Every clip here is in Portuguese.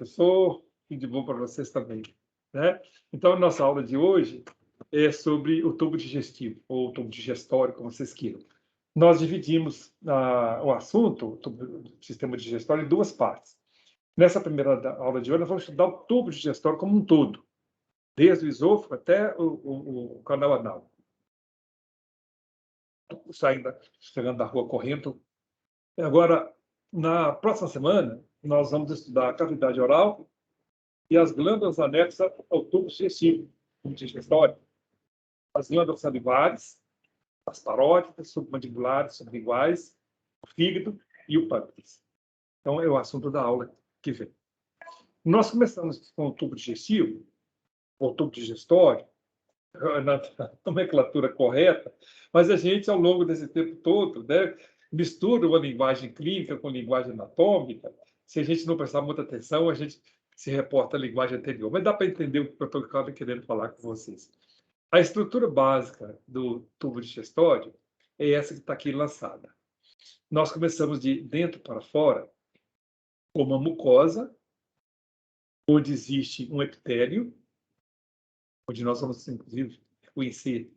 professor, e de bom para vocês também, né? Então, a nossa aula de hoje é sobre o tubo digestivo, ou tubo digestório, como vocês queiram. Nós dividimos o assunto, o sistema digestório, em duas partes. Nessa primeira aula de hoje, nós vamos estudar o tubo digestório como um todo, desde o esôfago até o canal anal. Chegando da rua correndo. Agora, na próxima semana, nós vamos estudar a cavidade oral e as glândulas anexas ao tubo digestivo, tubo digestório. As glândulas salivares, as parótidas, submandibulares, sublinguais, o fígado e o pâncreas. Então, é o assunto da aula que vem. Nós começamos com o tubo digestivo, ou tubo digestório, na nomenclatura correta, mas a gente, ao longo desse tempo todo, né, mistura uma linguagem clínica com linguagem anatômica. Se a gente não prestar muita atenção, a gente se reporta à linguagem anterior. Mas dá para entender o que eu estou querendo falar com vocês. A estrutura básica do tubo digestório é essa que está aqui lançada. Nós começamos de dentro para fora com uma mucosa, onde existe um epitélio, onde nós vamos, inclusive, conhecer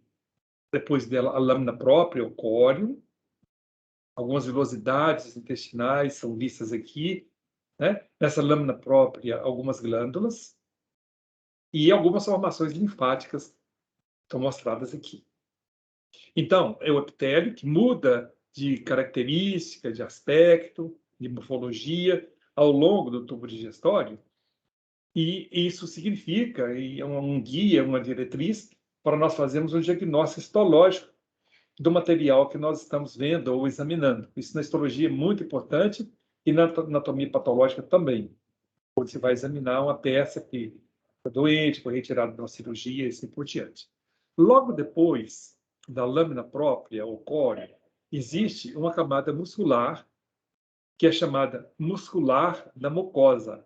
depois dela a lâmina própria, o córeo. Algumas vilosidades intestinais são vistas aqui, né? Nessa lâmina própria, algumas glândulas e algumas formações linfáticas estão mostradas aqui. Então, é o epitélio que muda de característica, de aspecto, de morfologia ao longo do tubo digestório, e isso significa, e é um guia, uma diretriz, para nós fazermos um diagnóstico histológico do material que nós estamos vendo ou examinando. Isso na histologia é muito importante e na anatomia patológica também, quando você vai examinar uma peça que foi doente, foi retirada de uma cirurgia e assim por diante. Logo depois da lâmina própria, ou córeo, existe uma camada muscular que é chamada muscular da mucosa,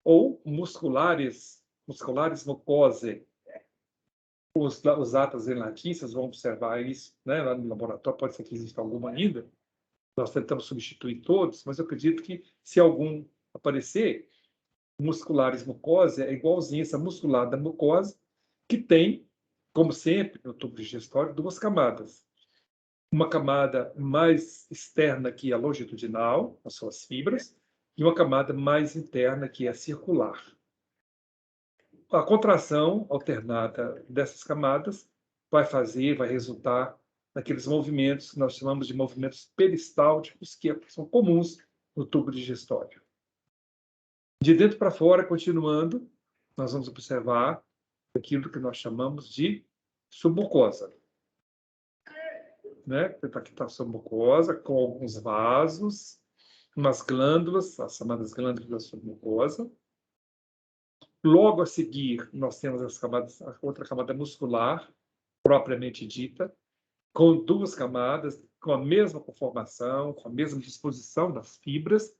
ou musculares mucosae. Os atas em latim, vocês vão observar isso, né, lá no laboratório, pode ser que exista alguma ainda. Nós tentamos substituir todos, mas eu acredito que, se algum aparecer, musculares mucosae é igualzinho essa muscular da mucosa, que tem, como sempre, no tubo digestório, duas camadas. Uma camada mais externa, que é a longitudinal, as suas fibras, e uma camada mais interna, que é a circular. A contração alternada dessas camadas vai resultar naqueles movimentos que nós chamamos de movimentos peristálticos, que são comuns no tubo digestório. De dentro para fora, continuando, nós vamos observar aquilo que nós chamamos de submucosa. Né? Aqui está a submucosa, com alguns vasos, umas glândulas, as chamadas glândulas da submucosa. Logo a seguir, nós temos a outra camada muscular, propriamente dita, com duas camadas, com a mesma conformação, com a mesma disposição das fibras.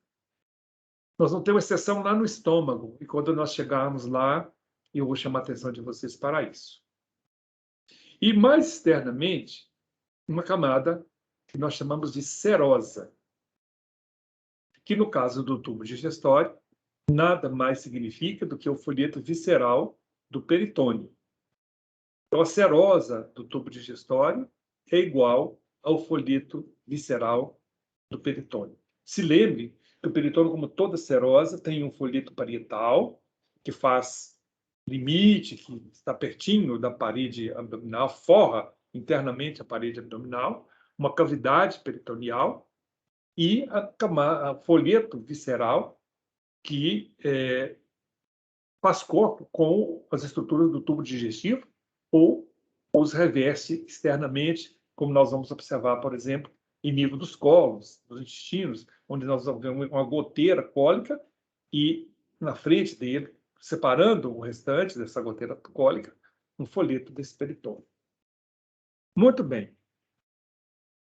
Nós vamos ter uma exceção lá no estômago, e quando nós chegarmos lá, eu vou chamar a atenção de vocês para isso. E mais externamente, uma camada que nós chamamos de serosa, que no caso do tubo digestório, nada mais significa do que o folheto visceral do peritônio. Então, a serosa do tubo digestório é igual ao folheto visceral do peritônio. Se lembre que o peritônio, como toda serosa, tem um folheto parietal, que faz limite, que está pertinho da parede abdominal, forra internamente a parede abdominal, uma cavidade peritoneal, e o folheto visceral, que faz corpo com as estruturas do tubo digestivo ou os reveste externamente, como nós vamos observar, por exemplo, em nível dos colos, dos intestinos, onde nós vamos ver uma goteira cólica e, na frente dele, separando o restante dessa goteira cólica, um folheto desse peritônio. Muito bem.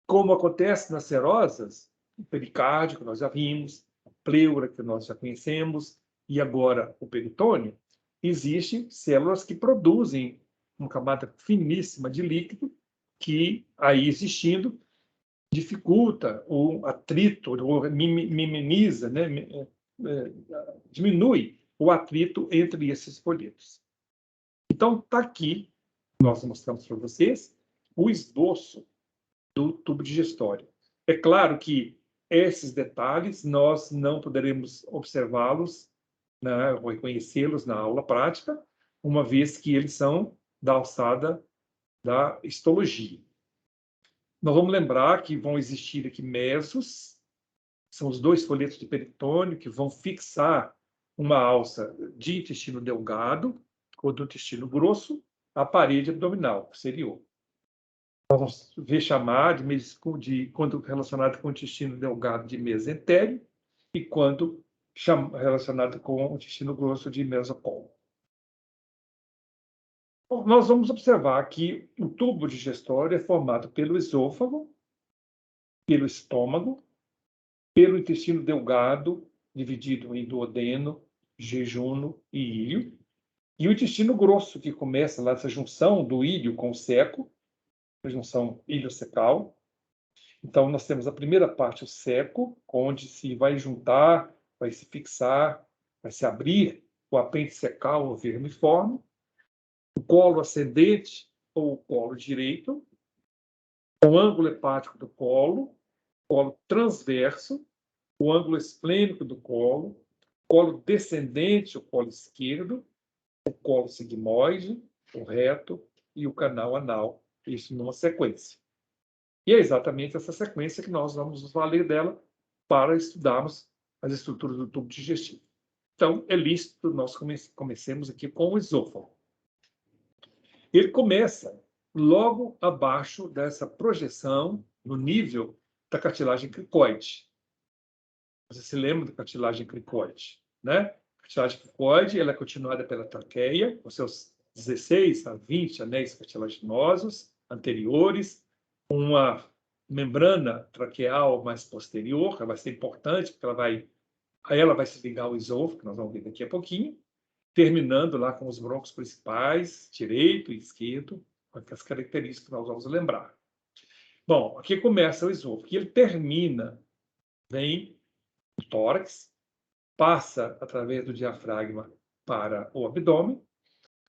Como acontece nas serosas, o pericárdio, que nós já vimos, a pleura, que nós já conhecemos, e agora o peritônio, existem células que produzem uma camada finíssima de líquido, que, aí existindo, dificulta o atrito, ou minimiza, né? Diminui o atrito entre esses folhetos. Então, está aqui, nós mostramos para vocês, o esboço do tubo digestório. É claro que esses detalhes nós não poderemos observá-los, né, ou reconhecê-los na aula prática, uma vez que eles são da alçada da histologia. Nós vamos lembrar que vão existir aqui mesos, são os 2 folhetos de peritônio que vão fixar uma alça de intestino delgado ou do intestino grosso à parede abdominal posterior. Nós vamos ver chamar quando relacionado com o intestino delgado de mesentélio e quando relacionado com o intestino grosso de mesocolo. Nós vamos observar que o tubo digestório é formado pelo esôfago, pelo estômago, pelo intestino delgado, dividido em duodeno, jejuno e íleo, e o intestino grosso, que começa lá essa junção do íleo com o seco, a junção íleo-secal. Então, nós temos a primeira parte, o seco, onde se vai juntar, vai se fixar, vai se abrir o apêndice secal ou vermiforme, o colo ascendente ou o colo direito, o ângulo hepático do colo transverso, o ângulo esplênico do colo descendente, o colo esquerdo, o colo sigmoide, o reto e o canal anal, isso numa sequência. E é exatamente essa sequência que nós vamos nos valer dela para estudarmos as estruturas do tubo digestivo. Então, é lícito nós comecemos aqui com o esôfago. Ele começa logo abaixo dessa projeção no nível da cartilagem cricoide. Você se lembra da cartilagem cricoide, né? A cartilagem cricoide, ela é continuada pela traqueia, com seus 16 a 20 anéis cartilaginosos anteriores, uma membrana traqueal mais posterior, que vai ser importante, porque ela vai se ligar ao esôfago, que nós vamos ver daqui a pouquinho, terminando lá com os brônquios principais, direito e esquerdo, com as características que nós vamos lembrar. Bom, aqui começa o esôfago, e ele termina, vem o tórax, passa através do diafragma para o abdômen,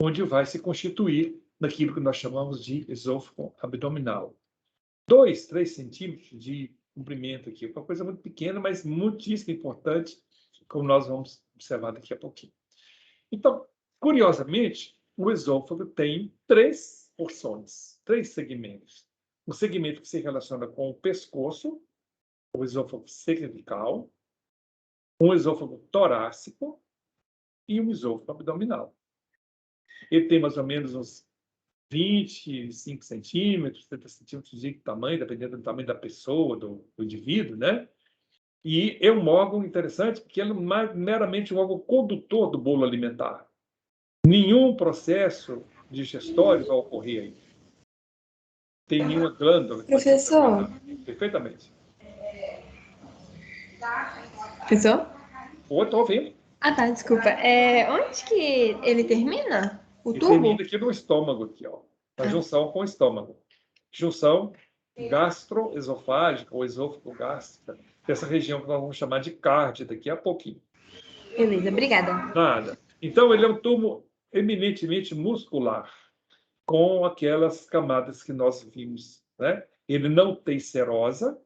onde vai se constituir naquilo que nós chamamos de esôfago abdominal. 2, 3 centímetros de comprimento aqui, uma coisa muito pequena, mas muitíssimo importante, como nós vamos observar daqui a pouquinho. Então, curiosamente, o esôfago tem 3 porções, 3 segmentos. Um segmento que se relaciona com o pescoço, o esôfago cervical, um esôfago torácico e um esôfago abdominal. Ele tem mais ou menos uns 25 centímetros, 30 centímetros de tamanho, dependendo do tamanho da pessoa, do indivíduo, né? E é um órgão interessante, porque ele é meramente um órgão condutor do bolo alimentar. Nenhum processo digestório vai ocorrer aí. Tem nenhuma glândula. Professor? Perfeitamente. Professor? Oi, estou ouvindo. Ah, tá, desculpa. Onde que ele termina? O Ele tubo? termina aqui no estômago, aqui, ó. Na junção com o estômago. Junção gastroesofágica ou esôfago-gástrica, dessa região que nós vamos chamar de cardia daqui a pouquinho. Beleza, obrigada. Nada. Então, ele é um tubo eminentemente muscular, com aquelas camadas que nós vimos, né? Ele não tem serosa,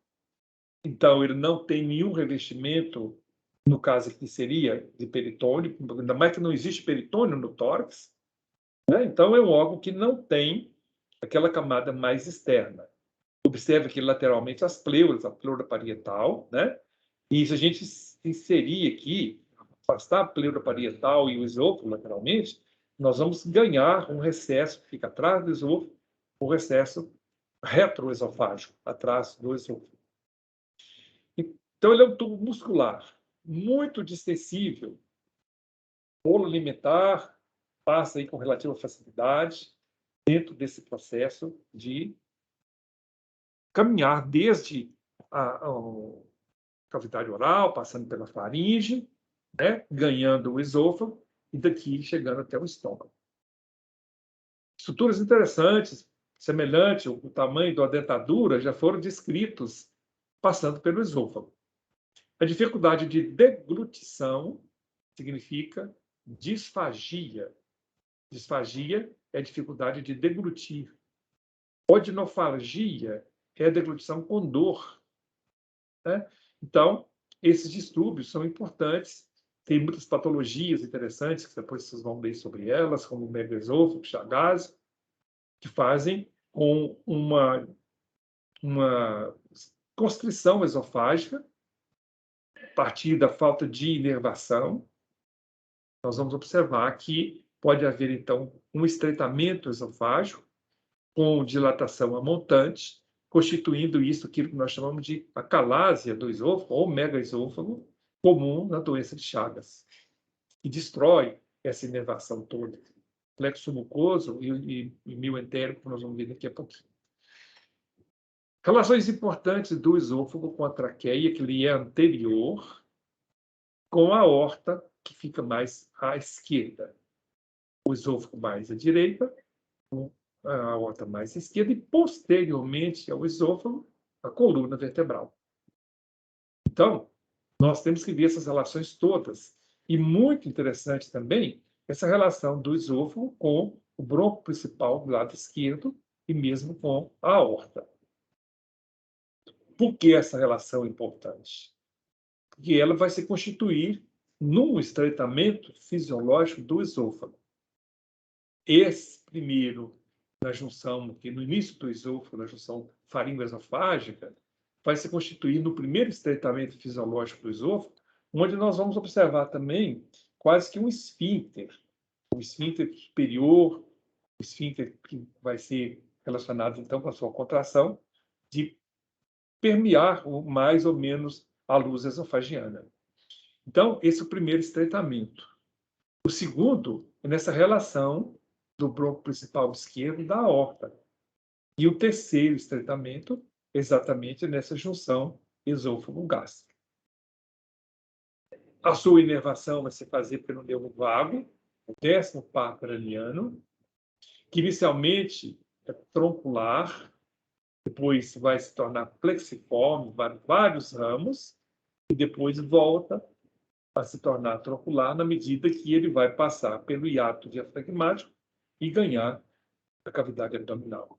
então ele não tem nenhum revestimento, no caso aqui seria de peritônio, ainda mais que não existe peritônio no tórax, né? Então é um órgão que não tem aquela camada mais externa. Observe aqui lateralmente as pleuras, a pleura parietal, né? E se a gente inserir aqui, afastar a pleura parietal e o esôfago lateralmente, nós vamos ganhar um recesso que fica atrás do esôfago, o recesso retroesofágico, atrás do esôfago. Então, ele é um tubo muscular, muito distensível. O bolo alimentar passa aí com relativa facilidade dentro desse processo de caminhar desde a cavidade oral, passando pela faringe, né, ganhando o esôfago e daqui chegando até o estômago. Estruturas interessantes, semelhante ao tamanho da dentadura, já foram descritos passando pelo esôfago. A dificuldade de deglutição significa disfagia. Disfagia é a dificuldade de deglutir. Odinofagia é a deglutição com dor, né? Então, esses distúrbios são importantes. Tem muitas patologias interessantes, que depois vocês vão ler sobre elas, como o megaesôfago, Chagas, que fazem com uma constrição esofágica, a partir da falta de inervação. Nós vamos observar que pode haver, então, um estreitamento esofágico com dilatação a montante, constituindo isso aquilo que nós chamamos de acalásia do esôfago ou megaesôfago, comum na doença de Chagas, que destrói essa inervação toda. Plexo mucoso e mioentérico, que nós vamos ver daqui a pouquinho. Relações importantes do esôfago com a traqueia, que lhe é anterior, com a aorta, que fica mais à esquerda. O esôfago mais à direita, a aorta mais à esquerda, e posteriormente ao esôfago, a coluna vertebral. Então, nós temos que ver essas relações todas. E muito interessante também essa relação do esôfago com o bronco principal do lado esquerdo e mesmo com a aorta. Por que essa relação é importante? Porque ela vai se constituir num estreitamento fisiológico do esôfago. Esse primeiro, na junção, que no início do esôfago, na junção faringoesofágica, vai se constituir no primeiro estreitamento fisiológico do esôfago, onde nós vamos observar também quase que um esfíncter superior, o esfíncter que vai ser relacionado, então, com a sua contração, de permear mais ou menos a luz esofagiana. Então, esse é o primeiro estreitamento. O segundo é nessa relação do bronco principal esquerdo da aorta. E o terceiro estreitamento, exatamente nessa junção esôfago-gástrico. A sua inervação vai se fazer pelo nervo vago, o 10º par craniano, que inicialmente é troncular, depois vai se tornar plexiforme, vários ramos, e depois volta a se tornar troncular na medida que ele vai passar pelo hiato diafragmático e ganhar a cavidade abdominal.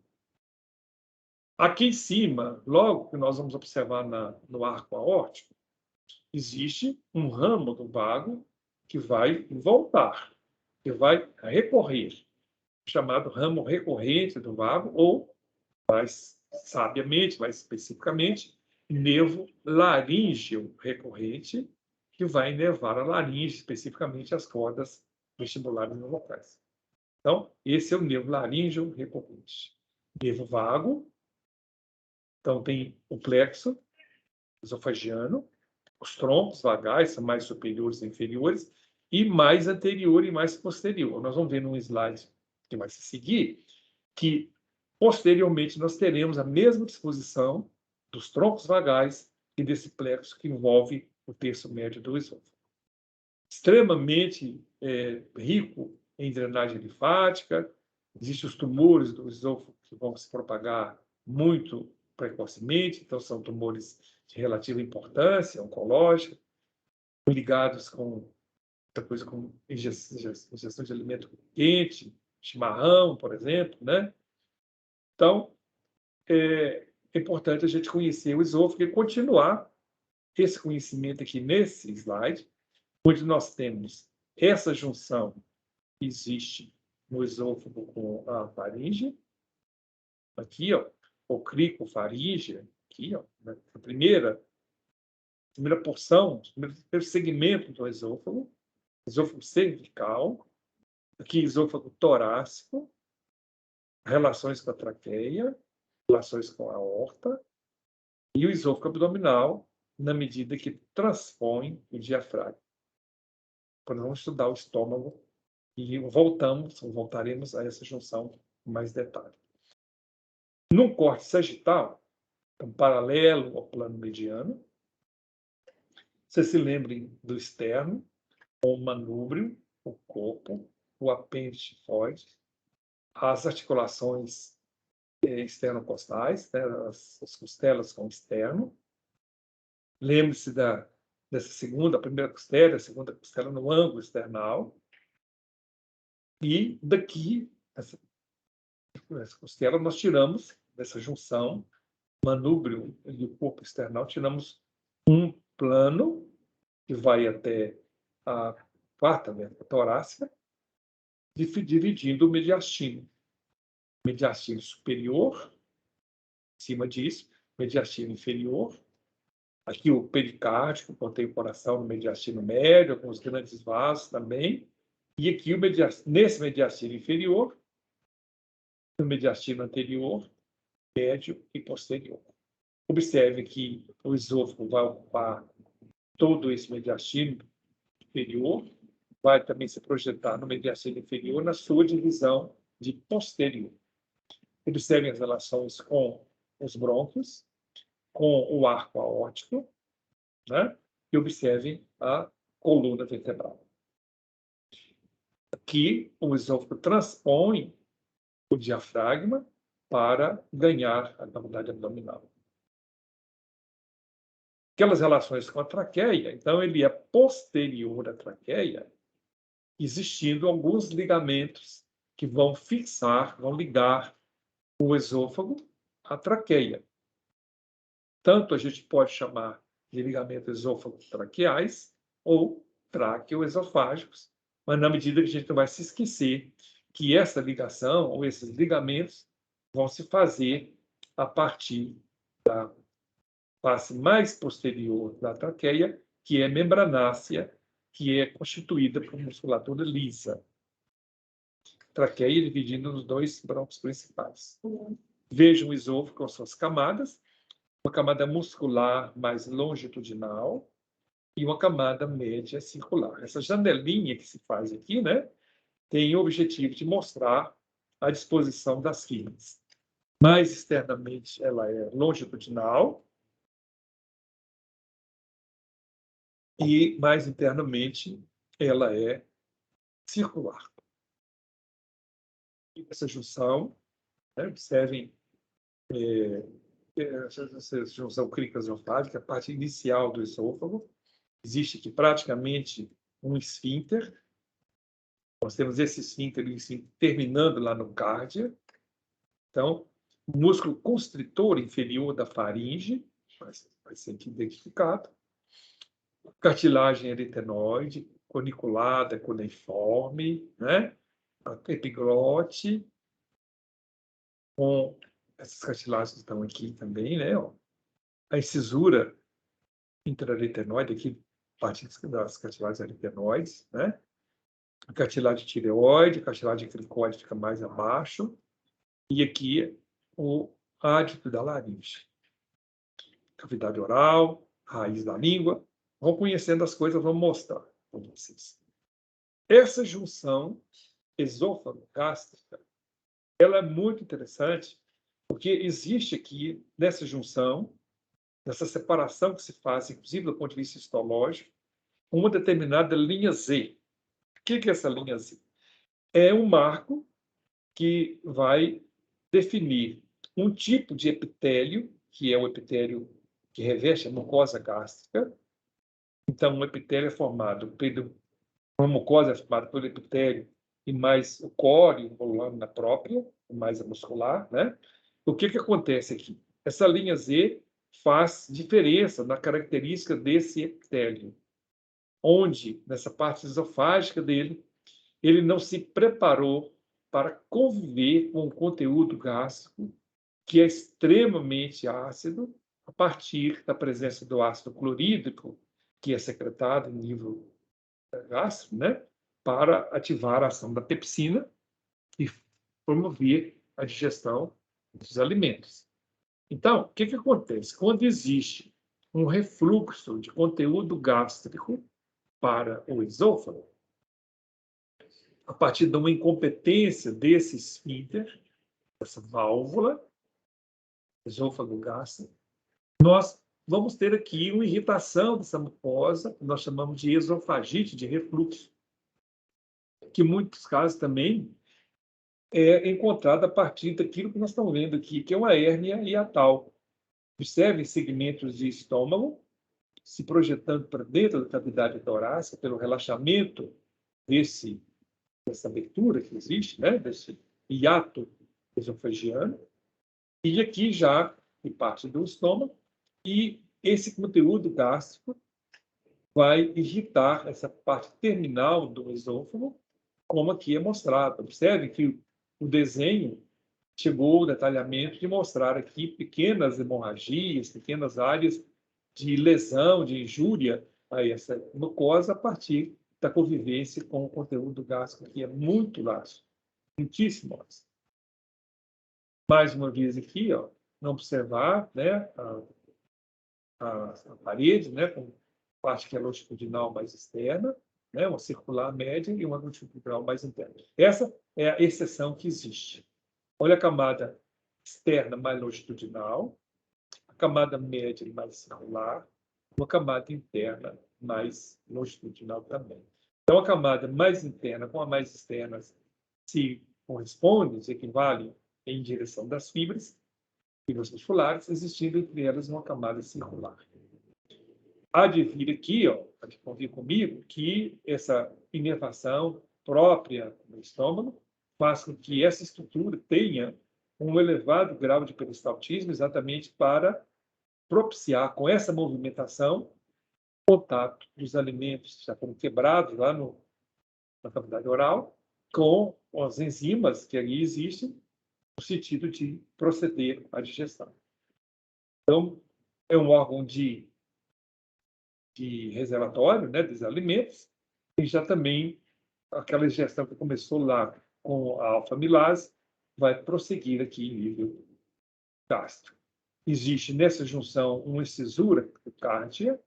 Aqui em cima, logo que nós vamos observar no arco aórtico, existe um ramo do vago que vai voltar, que vai recorrer, chamado ramo recorrente do vago, ou, mais sabiamente, mais especificamente, nervo laríngeo recorrente, que vai inervar a laringe, especificamente as cordas vestibulares não vocais. Então, esse é o nervo laríngeo recorrente. Nervo vago. Então, tem o plexo esofagiano, os troncos vagais são mais superiores e inferiores, e mais anterior e mais posterior. Nós vamos ver num slide que vai se seguir, que posteriormente nós teremos a mesma disposição dos troncos vagais e desse plexo que envolve o terço médio do esôfago. Extremamente rico em drenagem linfática, existem os tumores do esôfago que vão se propagar muito precocemente, então são tumores de relativa importância oncológica, ligados com outra coisa como ingestão de alimento quente, chimarrão, por exemplo, né? Então, é importante a gente conhecer o esôfago e continuar esse conhecimento aqui nesse slide, onde nós temos essa junção que existe no esôfago com a faringe, aqui, ó, o cricofaringe, aqui, ó, né? A primeira porção, o primeiro segmento do esôfago cervical, aqui esôfago torácico, relações com a traqueia, relações com a aorta, e o esôfago abdominal, na medida que transpõe o diafragma. Quando vamos estudar o estômago, e voltaremos a essa junção com mais detalhe. No corte sagital, então, paralelo ao plano mediano, vocês se lembrem do externo, o manúbrio, o corpo, o apêndice tifoide, as articulações externocostais, né, as costelas com externo. Lembre-se dessa segunda, a primeira costela, a segunda costela no ângulo external. E daqui, essa costela, nós tiramos, dessa junção, manúbrio e o corpo external, tiramos um plano que vai até a quarta vértebra torácica, dividindo o mediastino. Mediastino superior, em cima disso, mediastino inferior. Aqui o pericárdio, contém o coração no mediastino médio, alguns grandes vasos também. E aqui, nesse mediastino inferior, no mediastino anterior, médio e posterior. Observe que o esôfago vai ocupar todo esse mediastino inferior, vai também se projetar no mediastino inferior na sua divisão de posterior. Observem as relações com os brônquios, com o arco aórtico, né? E observem a coluna vertebral. Aqui, o esôfago transpõe o diafragma para ganhar a cavidade abdominal. Aquelas relações com a traqueia, então, ele é posterior à traqueia, existindo alguns ligamentos que vão fixar, vão ligar o esôfago à traqueia. Tanto a gente pode chamar de ligamentos esôfago-traqueais ou traqueoesofágicos, mas na medida que a gente não vai se esquecer que essa ligação, ou esses ligamentos, vão se fazer a partir da face mais posterior da traqueia, que é membranácea, que é constituída por musculatura lisa. Traqueia dividida nos dois brônquios principais. Vejam o esôfago com suas camadas, uma camada muscular mais longitudinal e uma camada média circular. Essa janelinha que se faz aqui, né, tem o objetivo de mostrar a disposição das fibras. Mais externamente, ela é longitudinal, e mais internamente ela é circular. E essa junção, né, observem essa junção crínico-esofágica, a parte inicial do esôfago. Existe aqui praticamente um esfíncter. Nós temos esse esfíncter terminando lá no cárdia. Então, o músculo constritor inferior da faringe vai ser aqui identificado. Cartilagem eritenoide, corniculada, cuneiforme, né? A epiglote, com essas cartilagens estão aqui também, né? Ó. A incisura intraretenoide, aqui, parte das cartilagens aritenoides, né? A cartilagem tireoide, a cartilagem cricoide fica mais abaixo, e aqui o ádito da laringe. Cavidade oral, raiz da língua. Vão conhecendo as coisas, vamos mostrar para vocês. Essa junção esôfago-gástrica, ela é muito interessante, porque existe aqui, nessa junção, nessa separação que se faz, inclusive do ponto de vista histológico, uma determinada linha Z. O que é essa linha Z? É um marco que vai definir um tipo de epitélio, que é o epitélio que reveste a mucosa gástrica. Então, o epitélio é formado uma mucosa é formada pelo epitélio e mais o córeo, ou lâmina própria, mais a muscular, né? O que acontece aqui? Essa linha Z faz diferença na característica desse epitélio, onde, nessa parte esofágica dele, ele não se preparou para conviver com o conteúdo gástrico, que é extremamente ácido, a partir da presença do ácido clorídrico, que é secretado em nível gástrico, né, para ativar a ação da pepsina e promover a digestão dos alimentos. Então, o que acontece? Quando existe um refluxo de conteúdo gástrico para o esôfago, a partir de uma incompetência desse esfíncter, dessa válvula, esôfago gástrico, nós vamos ter aqui uma irritação dessa mucosa, que nós chamamos de esofagite, de refluxo, que em muitos casos também é encontrada a partir daquilo que nós estamos vendo aqui, que é uma hérnia hiatal. Observe segmentos de estômago se projetando para dentro da cavidade torácica pelo relaxamento dessa abertura que existe, né? Desse hiato esofagiano. E aqui já em parte do estômago, e esse conteúdo gástrico vai irritar essa parte terminal do esôfago, como aqui é mostrado. Observe que o desenho chegou ao detalhamento de mostrar aqui pequenas hemorragias, pequenas áreas de lesão, de injúria a essa mucosa a partir da convivência com o conteúdo gástrico, que é muito laço, muitíssimo laço. Mais uma vez aqui, ó, não observar, né, a parede, né, com parte que é longitudinal mais externa, né, uma circular média e uma longitudinal mais interna. Essa é a exceção que existe. Olha a camada externa mais longitudinal, a camada média mais circular, uma camada interna mais longitudinal também. Então, a camada mais interna com a mais externa se correspondem, se equivalem em direção das fibras musculares, existindo entre elas uma camada circular. Há de vir aqui, ó, pode convir comigo, que essa inervação própria do estômago faz com que essa estrutura tenha um elevado grau de peristaltismo, exatamente para propiciar com essa movimentação o contato dos alimentos que já foram quebrados lá na cavidade oral com as enzimas que ali existem, no sentido de proceder à digestão. Então, é um órgão de reservatório, né, dos alimentos, e já também aquela digestão que começou lá com a alfa-amilase vai prosseguir aqui em nível gástrico. Existe nessa junção uma cisura cárdia.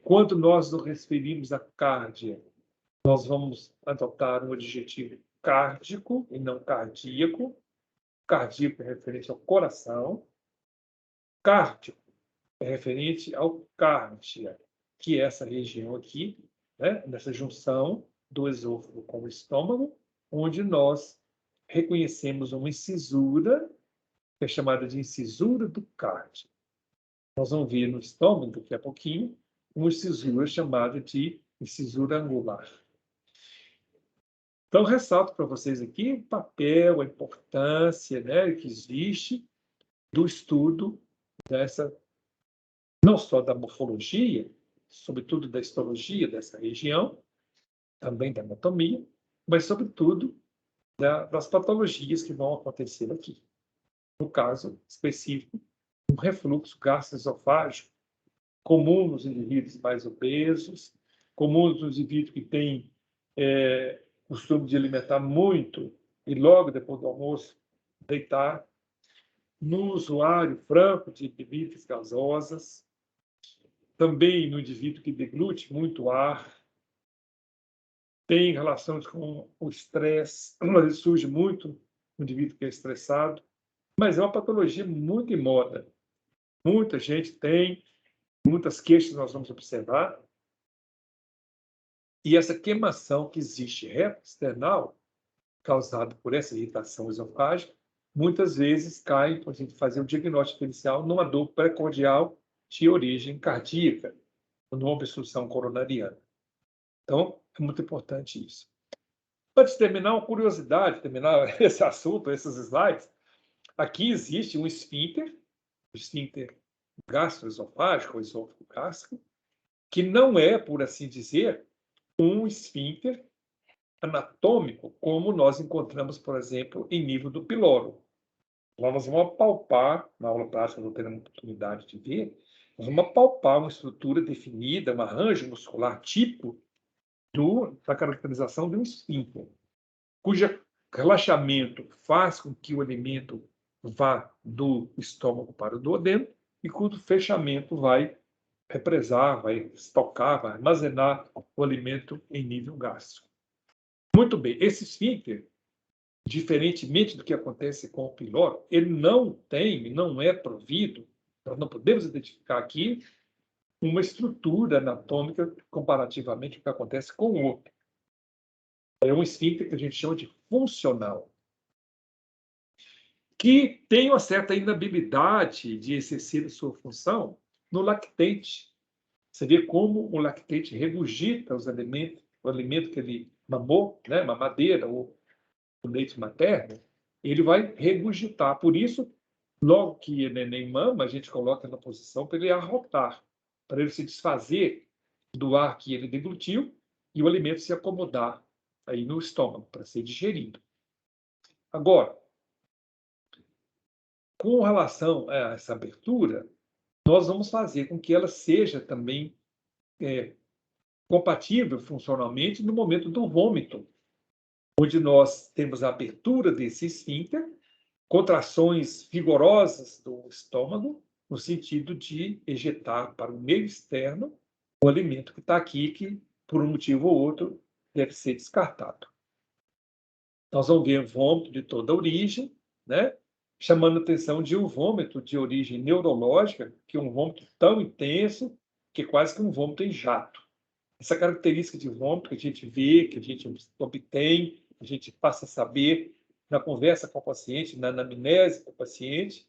Quando nós nos referimos à cárdia, nós vamos adotar um adjetivo cárdico e não cardíaco. Cardíaco é referente ao coração. Cárdico é referente ao cárdia, que é essa região aqui, né, nessa junção do esôfago com o estômago, onde nós reconhecemos uma incisura, que é chamada de incisura do cárdio. Nós vamos ver no estômago, daqui a pouquinho, uma incisura chamada de incisura angular. Então, ressalto para vocês aqui o papel, a importância, né, que existe do estudo dessa, não só da morfologia, sobretudo da histologia dessa região, também da anatomia, mas, sobretudo, das patologias que vão acontecer aqui. No caso específico, um refluxo gastroesofágico, comum nos indivíduos mais obesos, comum nos indivíduos que têm costume de alimentar muito e logo depois do almoço deitar, no usuário franco de bebidas gasosas, também no indivíduo que deglute muito ar, tem relação com o estresse, mas surge muito no indivíduo que é estressado, mas é uma patologia muito em moda. Muita gente tem, muitas queixas nós vamos observar, e essa queimação que existe reto-external, causada por essa irritação esofágica, muitas vezes cai para a gente fazer o diagnóstico inicial numa dor precordial de origem cardíaca, numa obstrução coronariana. Então, é muito importante isso. Antes de terminar, uma curiosidade, terminar esse assunto, esses slides, aqui existe um esfíncter, o esfíncter gastroesofágico, ou esôfago gástrico, que não é, por assim dizer, um esfíncter anatômico, como nós encontramos, por exemplo, em nível do piloro. Nós vamos apalpar, na aula prática, não teremos oportunidade de ver, nós vamos apalpar uma estrutura definida, um arranjo muscular tipo da caracterização de um esfíncter, cujo relaxamento faz com que o alimento vá do estômago para o duodeno e cujo fechamento vai represar, vai estocar, vai armazenar o alimento em nível gástrico. Muito bem, esse esfíncter, diferentemente do que acontece com o piloro, ele não é provido, nós não podemos identificar aqui uma estrutura anatômica comparativamente com o que acontece com o outro. É um esfíncter que a gente chama de funcional. que tem uma certa inabilidade de exercer a sua função no lactente. Você vê como o lactente regurgita os alimentos, o alimento que ele mamou, né, mamadeira ou o leite materno, ele vai regurgitar. Por isso, logo que o neném mama, a gente coloca na posição para ele arrotar, para ele se desfazer do ar que ele deglutiu e o alimento se acomodar aí no estômago, para ser digerido. Agora, com relação a essa abertura, nós vamos fazer com que ela seja também compatível funcionalmente no momento do vômito, onde nós temos a abertura desse esfíncter, contrações vigorosas do estômago, no sentido de ejetar para o meio externo o alimento que está aqui, que, por um motivo ou outro, deve ser descartado. Nós vamos ver vômito de toda origem, né? Chamando a atenção de um vômito de origem neurológica, que é um vômito tão intenso que é quase que um vômito em jato. Essa característica de vômito que a gente vê, que a gente obtém, a gente passa a saber na conversa com o paciente, na anamnese com o paciente,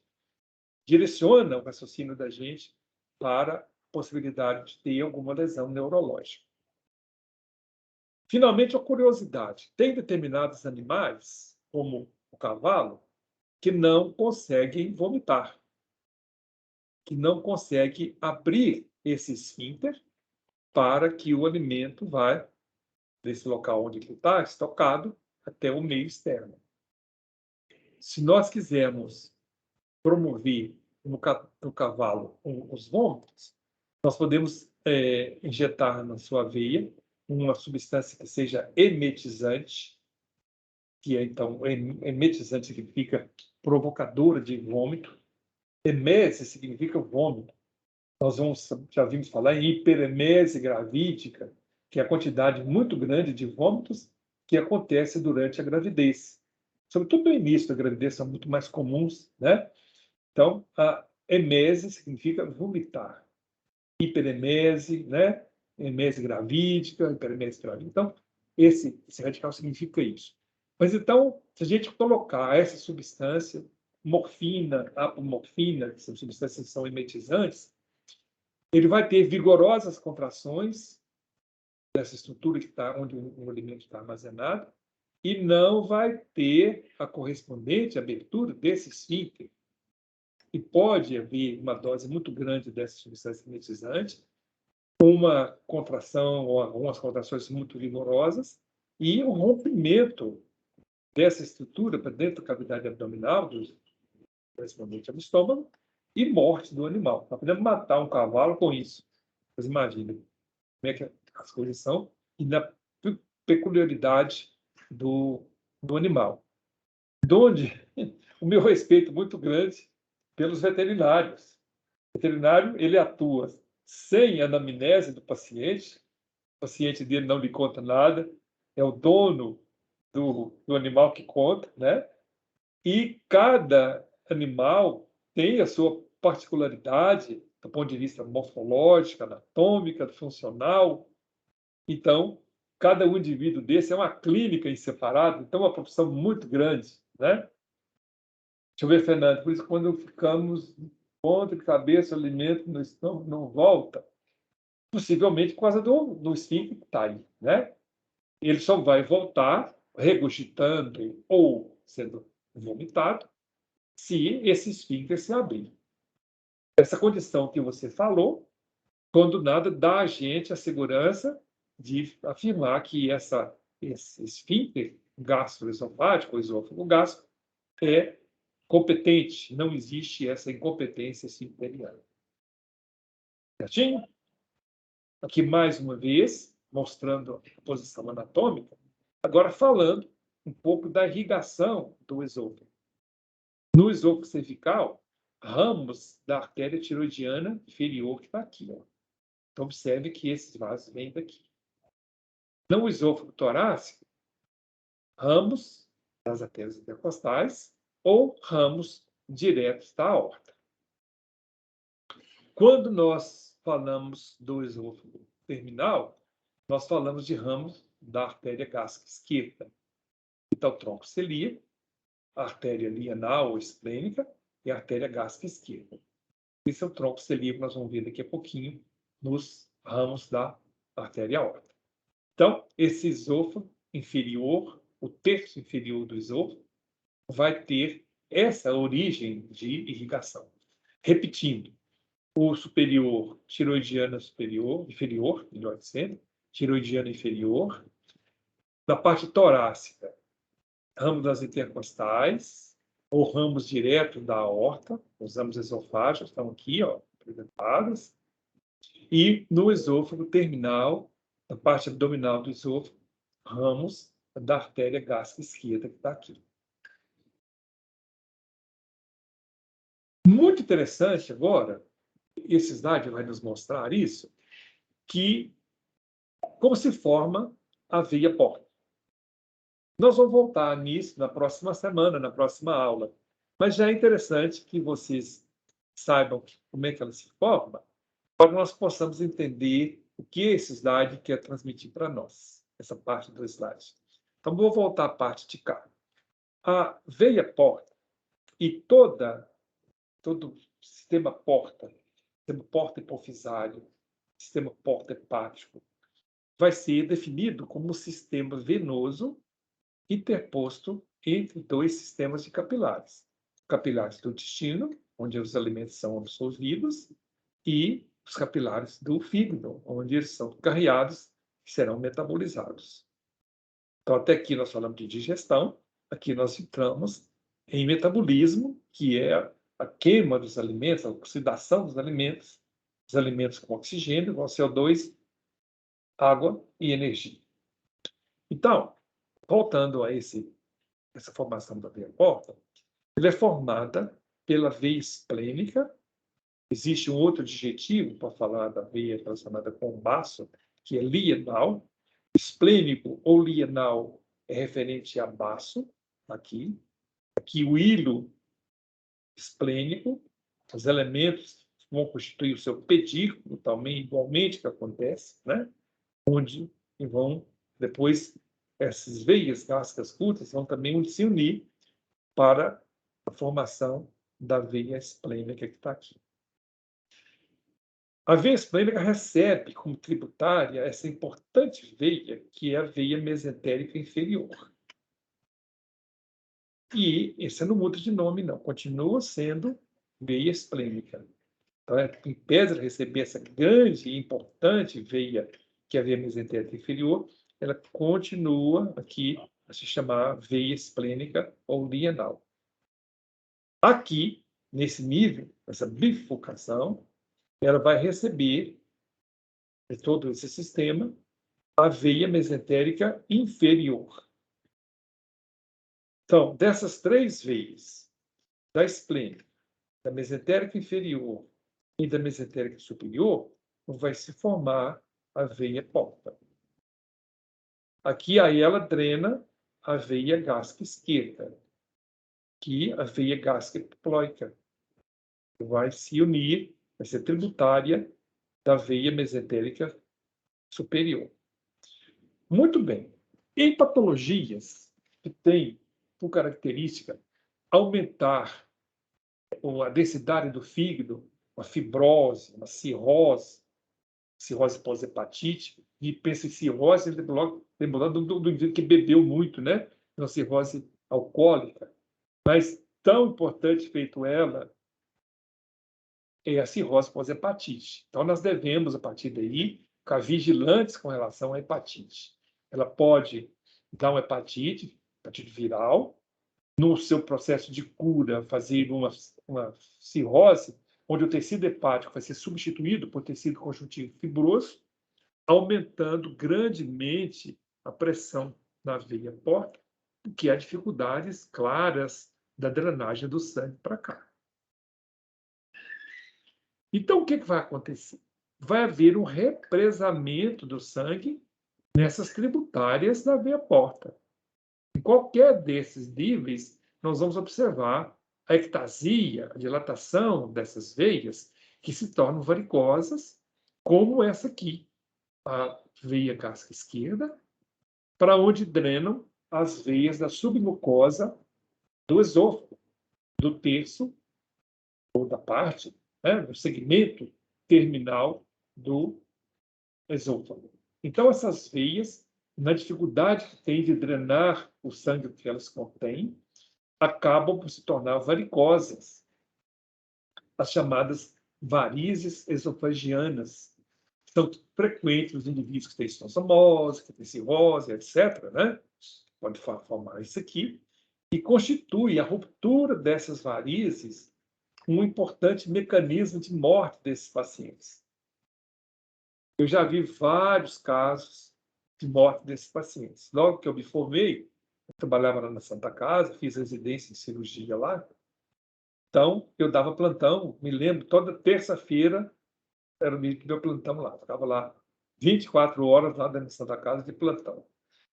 direciona o raciocínio da gente para a possibilidade de ter alguma lesão neurológica. Finalmente, a curiosidade. Tem determinados animais, como o cavalo, que não conseguem vomitar, que não conseguem abrir esse esfíncter para que o alimento vá desse local onde ele está estocado até o meio externo. Se nós quisermos promover no cavalo os vômitos, nós podemos injetar na sua veia uma substância que seja emetizante, que é, então, emetizante significa provocadora de vômito. Emese significa vômito. Nós já vimos falar em hiperemese gravídica, que é a quantidade muito grande de vômitos que acontece durante a gravidez. Sobretudo no início da gravidez, são muito mais comuns, né? Então, a emese significa vomitar. Hiperemese, né? Emese gravídica, hiperemese gravídica. Então, esse radical significa isso. Mas, então, se a gente colocar essa substância, morfina, apomorfina, que são substâncias que são emetizantes, ele vai ter vigorosas contrações dessa estrutura que está onde o alimento está armazenado e não vai ter a correspondente abertura desse esfíncter. E pode haver uma dose muito grande dessa substância emetizante, uma contração ou algumas contrações muito vigorosas e um rompimento dessa estrutura para dentro da cavidade abdominal, correspondente ao estômago, e morte do animal. Nós podemos matar um cavalo com isso. Vocês imaginam como é que as coisas são e na peculiaridade do animal. Donde o meu respeito muito grande pelos veterinários. O veterinário, ele atua sem anamnese do paciente, o paciente dele não lhe conta nada, é o dono do animal que conta, né? E cada animal tem a sua particularidade do ponto de vista morfológico, anatômico, funcional. Então, cada um indivíduo desse é uma clínica em separado, então é uma profissão muito grande, né? Deixa eu ver, Fernando, por isso quando ficamos ponta de cabeça, o alimento no estômago não volta, possivelmente por causa do esfíncter que está aí, né? Ele só vai voltar regurgitando ou sendo vomitado se esse esfíncter se abrir. Essa condição que você falou, quando nada, dá a gente a segurança de afirmar que esse esfíncter gastroesofágico, ou esôfago gástrico, é competente, não existe essa incompetência esfincteriana. Certinho? Aqui, mais uma vez, mostrando a posição anatômica, agora falando um pouco da irrigação do esôfago. No esôfago cervical, ramos da artéria tiroidiana inferior que está aqui. Ó. Então, observe que esses vasos vêm daqui. No esôfago torácico, ramos das artérias intercostais ou ramos diretos da aorta. Quando nós falamos do esôfago terminal, nós falamos de ramos da artéria gástrica esquerda. Então, tronco celíaco, a artéria lienal ou esplênica e a artéria gástrica esquerda. Esse é o tronco celíaco que nós vamos ver daqui a pouquinho nos ramos da artéria aorta. Então, esse esôfago inferior, o terço inferior do esôfago, vai ter essa origem de irrigação. Repetindo, o superior, tiroidiana superior, inferior, melhor dizendo, tiroidiana inferior, na parte torácica, ramo das intercostais, ou ramos direto da aorta, os ramos esofágicos estão aqui, ó, apresentados, e no esôfago terminal, na parte abdominal do esôfago, ramos da artéria gástrica esquerda que está aqui. Muito interessante agora, esse slide vai nos mostrar isso, que como se forma a veia porta. Nós vamos voltar nisso na próxima semana, na próxima aula. Mas já é interessante que vocês saibam como é que ela se forma, para que nós possamos entender o que esse slide quer transmitir para nós, essa parte do slide. Então, vou voltar à parte de cá. A veia porta e todo o sistema porta hipofisário, sistema porta hepático, vai ser definido como um sistema venoso interposto entre dois sistemas de capilares. Capilares do intestino, onde os alimentos são absorvidos, e os capilares do fígado, onde eles são carreados e serão metabolizados. Então, até aqui nós falamos de digestão, aqui nós entramos em metabolismo, que é a queima dos alimentos, a oxidação dos alimentos, os alimentos com oxigênio, com CO2, água e energia. Então, voltando a essa formação da veia porta, ela é formada pela veia esplênica. Existe um outro adjetivo para falar da veia relacionada com o baço, que é lienal. Esplênico ou lienal é referente a baço, aqui. Aqui o hilo esplênico, os elementos vão constituir o seu pedículo, também igualmente que acontece, né? Onde vão depois essas veias gástricas curtas vão também se unir para a formação da veia esplênica que está aqui. A veia esplênica recebe como tributária essa importante veia, que é a veia mesentérica inferior. E esse não muda de nome, não. Continua sendo veia esplênica. Então, em vez de receber essa grande e importante veia, que é a veia mesentérica inferior, ela continua aqui a se chamar veia esplênica ou lienal. Aqui, nesse nível, essa bifurcação, ela vai receber de todo esse sistema a veia mesentérica inferior. Então, dessas três veias, da esplênica, da mesentérica inferior e da mesentérica superior, vai se formar a veia porta. Aqui, aí ela drena a veia gástrica esquerda, que a veia gástrica epiploica vai se unir, vai ser tributária da veia mesentérica superior. Muito bem. Em patologias que têm por característica aumentar a densidade do fígado, uma fibrose, uma cirrose pós-hepatite, e pensa em cirrose, lembrando do indivíduo que bebeu muito, né? Uma cirrose alcoólica. Mas tão importante feito ela é a cirrose pós-hepatite. Então, nós devemos, a partir daí, ficar vigilantes com relação à hepatite. Ela pode dar uma hepatite viral, no seu processo de cura, fazer uma cirrose, onde o tecido hepático vai ser substituído por tecido conjuntivo fibroso, aumentando grandemente a pressão na veia porta, que há dificuldades claras da drenagem do sangue para cá. Então, o que vai acontecer? Vai haver um represamento do sangue nessas tributárias da veia porta. Em qualquer desses níveis, nós vamos observar a ectasia, a dilatação dessas veias, que se tornam varicosas, como essa aqui, a veia gástrica esquerda, para onde drenam as veias da submucosa do esôfago, do terço, ou da parte, né, do segmento terminal do esôfago. Então, essas veias, na dificuldade que tem de drenar o sangue que elas contêm, acabam por se tornar varicosas, as chamadas varizes esofagianas. São frequentes nos indivíduos que têm estossomose, que têm cirrose, etc., né? Pode formar isso aqui, e constitui a ruptura dessas varizes um importante mecanismo de morte desses pacientes. Eu já vi vários casos de morte desses pacientes. Logo que eu me formei, eu trabalhava lá na Santa Casa, fiz residência em cirurgia lá. Então, eu dava plantão, me lembro, toda terça-feira era o meu plantão lá. Ficava lá 24 horas lá dentro da Santa Casa de plantão.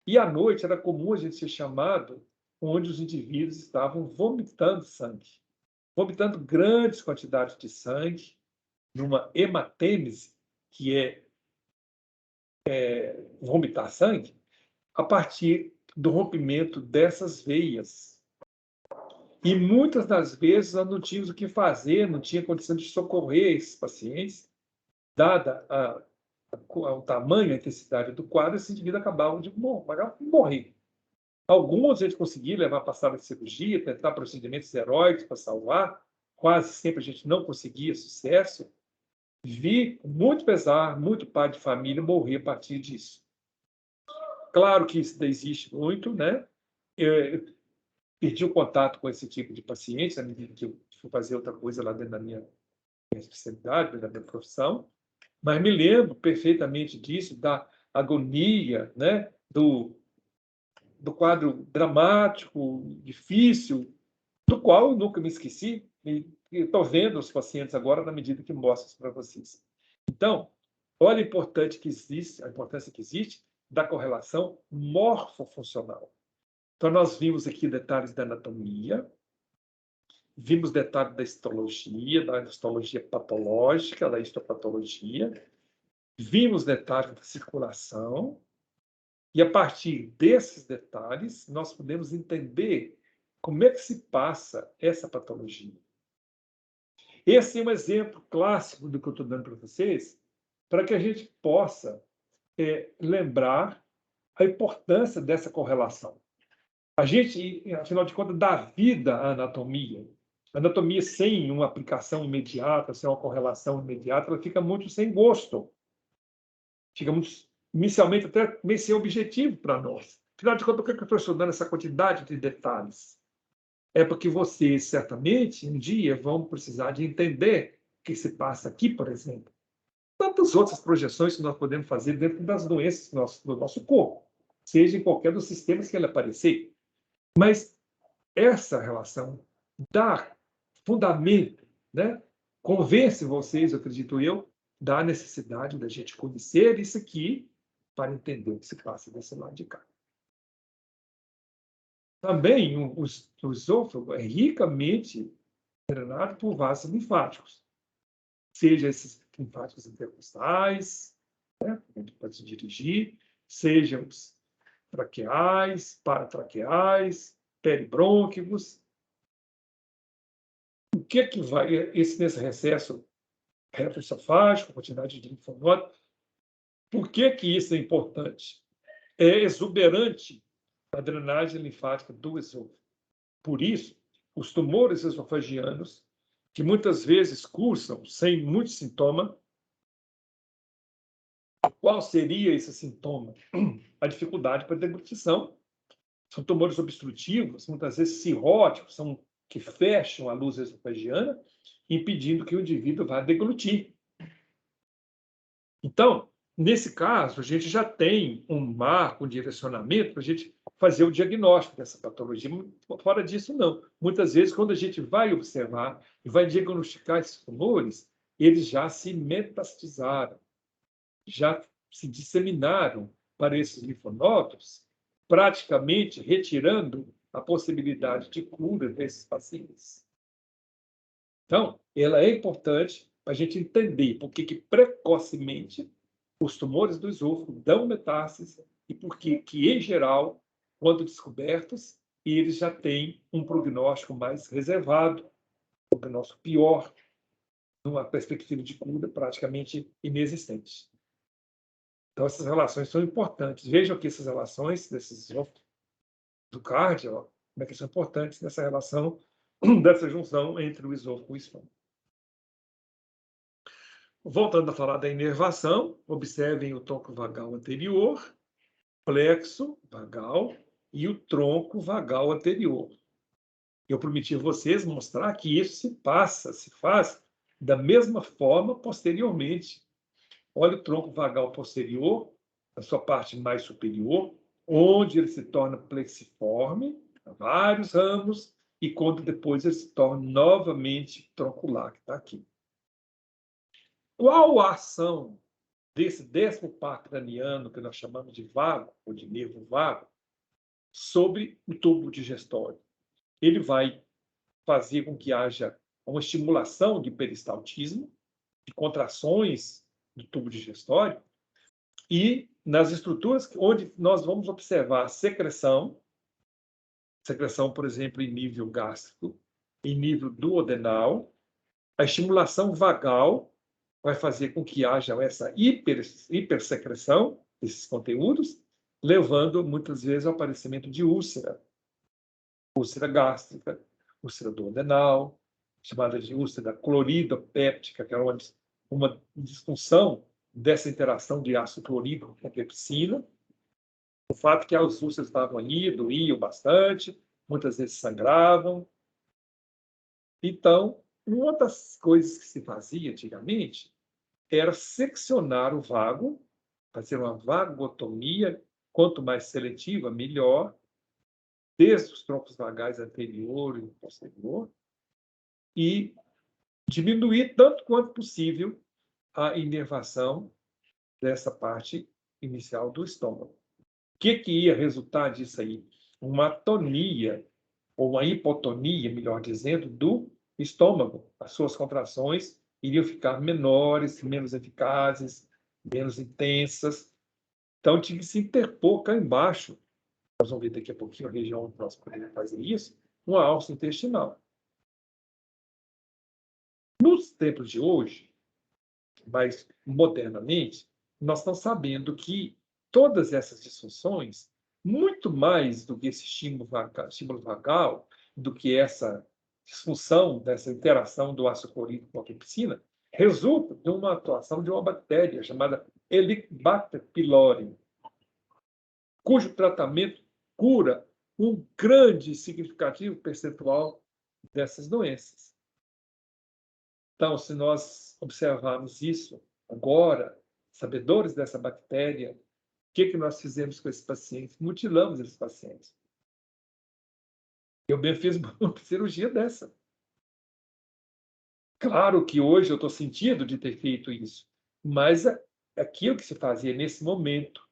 E à noite era comum a gente ser chamado onde os indivíduos estavam vomitando sangue, vomitando grandes quantidades de sangue, numa hematêmese, que é vomitar sangue, a partir do rompimento dessas veias. E muitas das vezes nós não tínhamos o que fazer, não tinha condição de socorrer esses pacientes, dada o tamanho, a intensidade do quadro, esse indivíduo acabava de morrer. Alguns a gente conseguia levar para a sala de cirurgia, tentar procedimentos heróicos para salvar, quase sempre a gente não conseguia sucesso. Vi muito pesar, muito pai de família morrer a partir disso. Claro que isso existe muito, né? Eu perdi o contato com esse tipo de paciente à medida que eu fui fazer outra coisa lá dentro da minha especialidade, da minha profissão, mas me lembro perfeitamente disso, da agonia, né? do quadro dramático, difícil, do qual eu nunca me esqueci, e estou vendo os pacientes agora na medida que mostro isso para vocês. Então, olha a importância que existe da correlação morfofuncional. Então, nós vimos aqui detalhes da anatomia, vimos detalhes da histologia patológica, da histopatologia, vimos detalhes da circulação, e a partir desses detalhes, nós podemos entender como é que se passa essa patologia. Esse é um exemplo clássico do que eu estou dando para vocês, para que a gente possa lembrar a importância dessa correlação. A gente, afinal de contas, dá vida à anatomia. A anatomia sem uma aplicação imediata, sem uma correlação imediata, ela fica muito sem gosto. Fica muito, inicialmente, até meio sem objetivo para nós. Afinal de contas, por que eu estou estudando essa quantidade de detalhes? É porque vocês, certamente, um dia vão precisar de entender o que se passa aqui, por exemplo. Tantas outras projeções que nós podemos fazer dentro das doenças do nosso corpo, seja em qualquer dos sistemas que ele aparecer. Mas essa relação dá fundamento, né? Convence vocês, acredito eu, da necessidade da gente conhecer isso aqui para entender o que se passa desse lado de cá. Também o esôfago é ricamente drenado por vasos linfáticos, seja esses linfáticos intercostais, né, para se dirigir, sejam os traqueais, paratraqueais, peribrônquicos. O que vai nesse recesso retroesofágico, quantidade de linfonodo? Por que isso é importante? É exuberante a drenagem linfática do esôfago. Por isso, os tumores esofagianos, que muitas vezes cursam sem muito sintoma, qual seria esse sintoma? A dificuldade para a deglutição. São tumores obstrutivos, muitas vezes cirróticos, que fecham a luz esofagiana, impedindo que o indivíduo vá deglutir. Então, nesse caso, a gente já tem um marco, um direcionamento para a gente fazer o diagnóstico dessa patologia. Fora disso, não. Muitas vezes, quando a gente vai observar e vai diagnosticar esses tumores, eles já se metastizaram, já se disseminaram para esses linfonodos, praticamente retirando a possibilidade de cura desses pacientes. Então, ela é importante para a gente entender por que precocemente os tumores do esôfago dão metástase e por que, em geral, quando descobertos, e eles já têm um prognóstico mais reservado, um prognóstico pior, numa perspectiva de cura praticamente inexistente. Então, essas relações são importantes. Vejam que essas relações desses do cardio, como é que são importantes nessa relação, dessa junção entre o esôfago e o estômago. Voltando a falar da inervação, observem o tronco vagal anterior, plexo vagal e o tronco vagal anterior. Eu prometi a vocês mostrar que isso se faz da mesma forma posteriormente. Olha o tronco vagal posterior, a sua parte mais superior, onde ele se torna plexiforme, vários ramos, e quando depois ele se torna novamente troncular, que está aqui. Qual a ação desse 10º par craniano, que nós chamamos de vago, ou de nervo vago, sobre o tubo digestório? Ele vai fazer com que haja uma estimulação de peristaltismo, de contrações do tubo digestório, e nas estruturas onde nós vamos observar a secreção, por exemplo, em nível gástrico, em nível duodenal, a estimulação vagal vai fazer com que haja essa hipersecreção desses conteúdos, levando muitas vezes ao aparecimento de úlcera gástrica, úlcera duodenal, chamada de úlcera cloridopéptica, que é uma disfunção dessa interação de ácido clorídrico com a pepsina. O fato que as úlceras estavam ali, doíam bastante, muitas vezes sangravam. Então, uma das coisas que se fazia antigamente era seccionar o vago, fazer uma vagotomia, quanto mais seletiva, melhor, desde os troncos vagais anterior e posterior, e diminuir tanto quanto possível a inervação dessa parte inicial do estômago. O que ia resultar disso aí? Uma tonia, ou uma hipotonia, melhor dizendo, do estômago. As suas contrações iriam ficar menores, menos eficazes, menos intensas. Então, tinha que se interpor cá embaixo, nós vamos ver daqui a pouquinho a região onde nós podemos fazer isso, uma alça intestinal. Nos tempos de hoje, mais modernamente, nós estamos sabendo que todas essas disfunções, muito mais do que esse estímulo vagal, do que essa disfunção, dessa interação do ácido clorídrico com a pepsina, resulta de uma atuação de uma bactéria chamada Helicobacter pylori, cujo tratamento cura um grande e significativo percentual dessas doenças. Então, se nós observarmos isso agora, sabedores dessa bactéria, o que nós fizemos com esses pacientes? Mutilamos esses pacientes. Eu bem fiz uma cirurgia dessa. Claro que hoje eu estou sentindo de ter feito isso, mas aquilo que se fazia nesse momento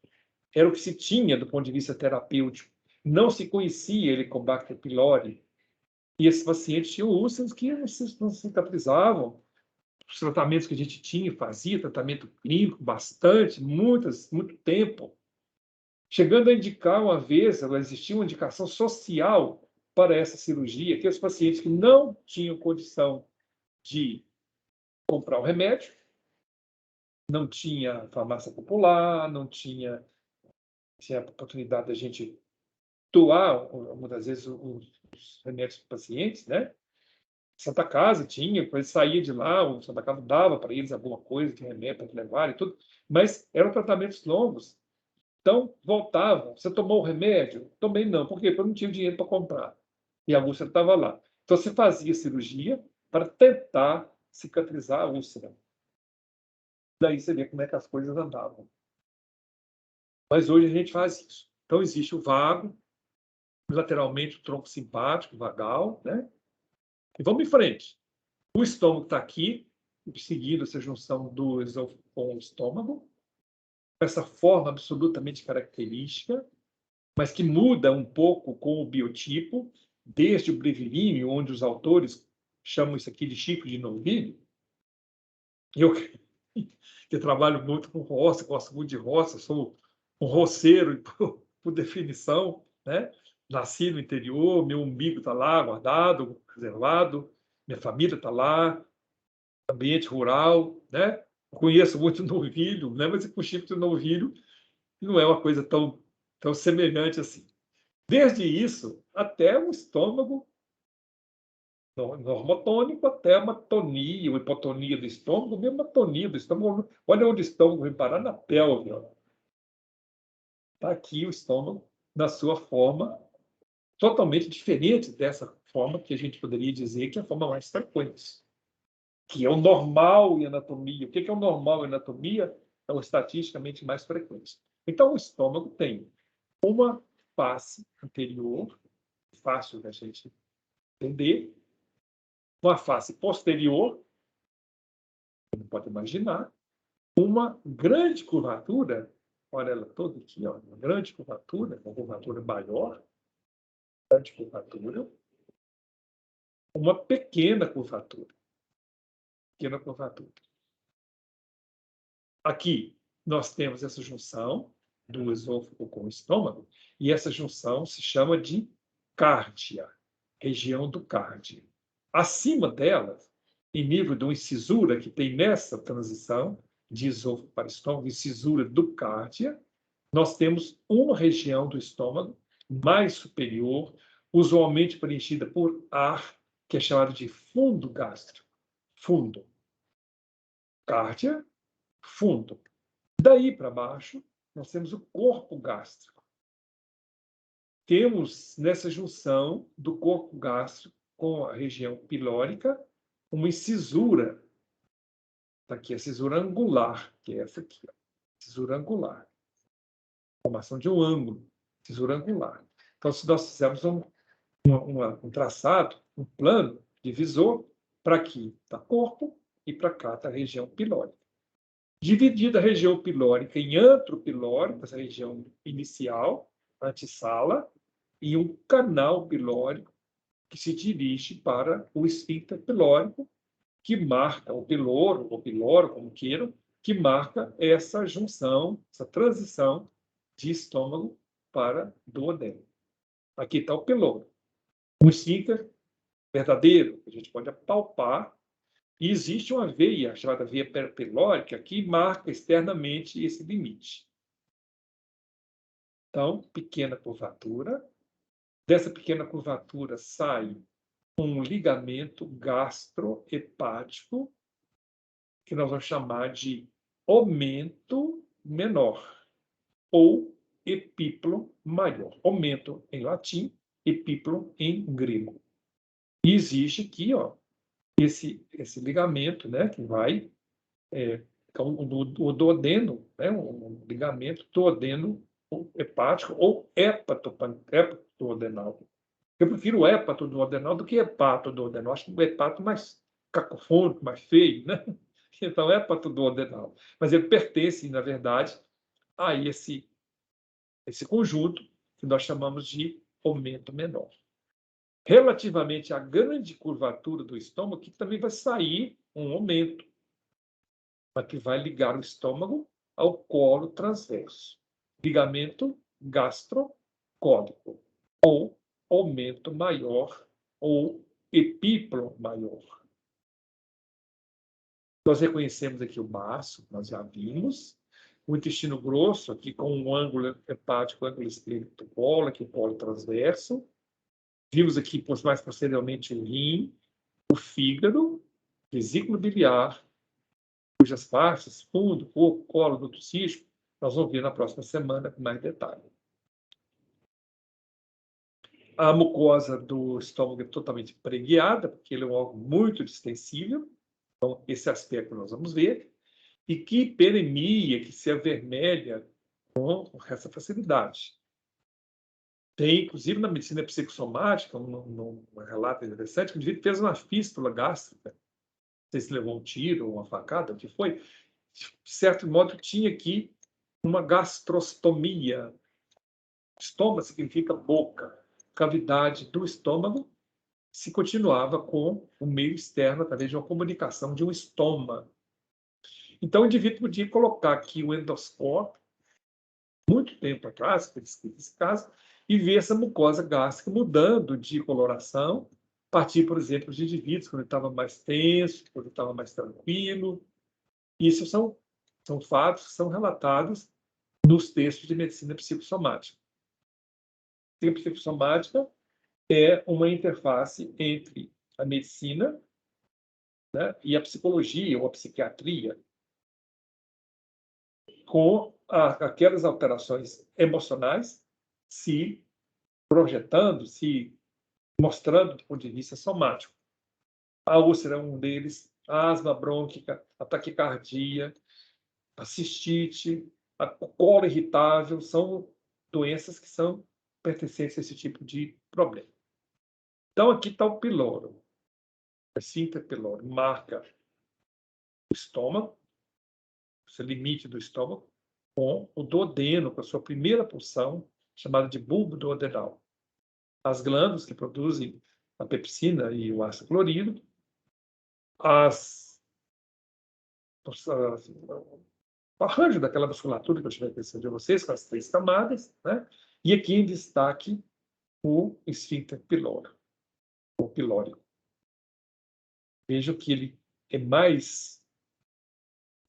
era o que se tinha do ponto de vista terapêutico. Não se conhecia Helicobacter pylori. E esses pacientes tinham úlceras que não cicatrizavam. Os tratamentos que a gente tinha, fazia tratamento clínico bastante, muito tempo. Chegando a indicar uma vez, existia uma indicação social para essa cirurgia, que os pacientes que não tinham condição de comprar o remédio, não tinha farmácia popular, não tinha a oportunidade da gente doar, muitas vezes, os remédios para os pacientes, né? Santa Casa tinha, depois saía de lá, o Santa Casa dava para eles alguma coisa, de remédio para levar e tudo, mas eram tratamentos longos. Então, voltavam. Você tomou o remédio? Tomei não. Por quê? Porque eu não tinha dinheiro para comprar. E a úlcera estava lá. Então, você fazia cirurgia para tentar cicatrizar a úlcera. Daí você vê como é que as coisas andavam. Mas hoje a gente faz isso. Então, existe o vago, lateralmente o tronco simpático, vagal, né? E vamos em frente. O estômago está aqui, seguindo essa junção do esôfago com o estômago, essa forma absolutamente característica, mas que muda um pouco com o biotipo, desde o brevilíneo, onde os autores chamam isso aqui de Chico de novilho. Eu que trabalho muito com roça, gosto muito de roça, sou um roceiro por definição, né? nasci no interior, meu umbigo está lá, guardado, reservado, minha família está lá, ambiente rural, né? Conheço muito novilho, né? Mas o chifre do novilho não é uma coisa tão semelhante assim. Desde isso até o estômago normotônico, até uma tonia, uma hipotonia do estômago, mesmo uma tonia do estômago. Olha onde o estômago vem parar, na pelve. Está aqui o estômago na sua forma totalmente diferente dessa forma que a gente poderia dizer que é a forma mais frequente, que é o normal em anatomia. O que é o normal em anatomia? É o estatisticamente mais frequente. Então, o estômago tem uma face anterior, fácil da gente entender, uma face posterior, você não pode imaginar, uma grande curvatura, olha ela toda aqui, ó, uma grande curvatura, uma curvatura maior, grande curvatura, uma pequena curvatura. Pequena curvatura. Aqui nós temos essa junção do esôfago com o estômago, e essa junção se chama de cárdia, região do cárdio. Acima dela, em nível de uma incisura que tem nessa transição de esôfago para estômago, incisura do cárdia, nós temos uma região do estômago mais superior, usualmente preenchida por ar, que é chamado de fundo gástrico. Fundo. Cárdia, fundo. Daí para baixo, nós temos o corpo gástrico. Temos nessa junção do corpo gástrico com a região pilórica uma incisura. Está aqui a cisura angular, que é essa aqui. Ó. Cisura angular. Formação de um ângulo. Cisura angular. Então, se nós fizermos um traçado, um plano divisor, para aqui está corpo e para cá está a região pilórica. Dividida a região pilórica em antropilórico, essa região inicial, antessala, e um canal pilórico que se dirige para o esfíncter pilórico, que marca o piloro, ou piloro, como queiram, que marca essa junção, essa transição de estômago para duodeno. Aqui está o piloro. O esfíncter verdadeiro, que a gente pode apalpar. E existe uma veia, chamada veia pilórica, que marca externamente esse limite. Então, pequena curvatura. Dessa pequena curvatura sai um ligamento gastrohepático, que nós vamos chamar de omento menor, ou epíplo maior. Omento em latim, epíplo em grego. E existe aqui, ó, esse ligamento, né, que vai então, o duodeno, né, um ligamento duodeno hepático ou hepatoduodenal. Eu prefiro o hepatoduodenal do que hepatoduodenal. Acho que o hepato mais cacofônico, mais feio, né? Então, hepatoduodenal. Mas ele pertence, na verdade, a esse conjunto que nós chamamos de aumento menor. Relativamente à grande curvatura do estômago, que também vai sair um aumento, mas que vai ligar o estômago ao colo transverso. Ligamento gastrocólico, ou aumento maior, ou epíplo maior. Nós reconhecemos aqui o baço, nós já vimos. O intestino grosso, aqui com um ângulo hepático, ângulo esquerdo do colo, aqui o colo transverso. Vimos aqui mais posteriormente o rim, o fígado, vesículo biliar, cujas partes, fundo, corpo, colo, duto cístico, nós vamos ver na próxima semana com mais detalhe. A mucosa do estômago é totalmente preguiada, porque ele é um órgão muito distensível, então esse aspecto nós vamos ver, e que hiperemia, que se avermelha com essa facilidade. Tem, inclusive, na medicina psicossomática, um relato interessante, que o indivíduo fez uma fístula gástrica, não sei se levou um tiro ou uma facada, o que foi, de certo modo, tinha aqui uma gastrostomia. Estômago significa boca. Cavidade do estômago se continuava com o meio externo através de uma comunicação de um estoma. Então, o indivíduo podia colocar aqui o endoscópio, muito tempo atrás, foi descrito esse caso, e ver essa mucosa gástrica mudando de coloração, a partir, por exemplo, de indivíduos quando ele estava mais tenso, quando ele estava mais tranquilo. Isso são fatos que são relatados nos textos de medicina psicossomática. A psicossomática é uma interface entre a medicina, né, e a psicologia ou a psiquiatria, com aquelas alterações emocionais se projetando, se mostrando do ponto de vista somático. A úlcera é um deles, a asma brônquica, a taquicardia, a cistite, a colo irritável, são doenças que são pertencentes a esse tipo de problema. Então, aqui está o piloro. O esfíncter piloro marca o estômago, esse limite do estômago, com o duodeno, com a sua primeira porção, chamada de bulbo duodenal. As glândulas que produzem a pepsina e o ácido clorídrico, o arranjo daquela musculatura que eu tive pensando de vocês, com as 3 camadas, né? E aqui em destaque o esfíncter piloro, o pilórico. Vejam que ele é mais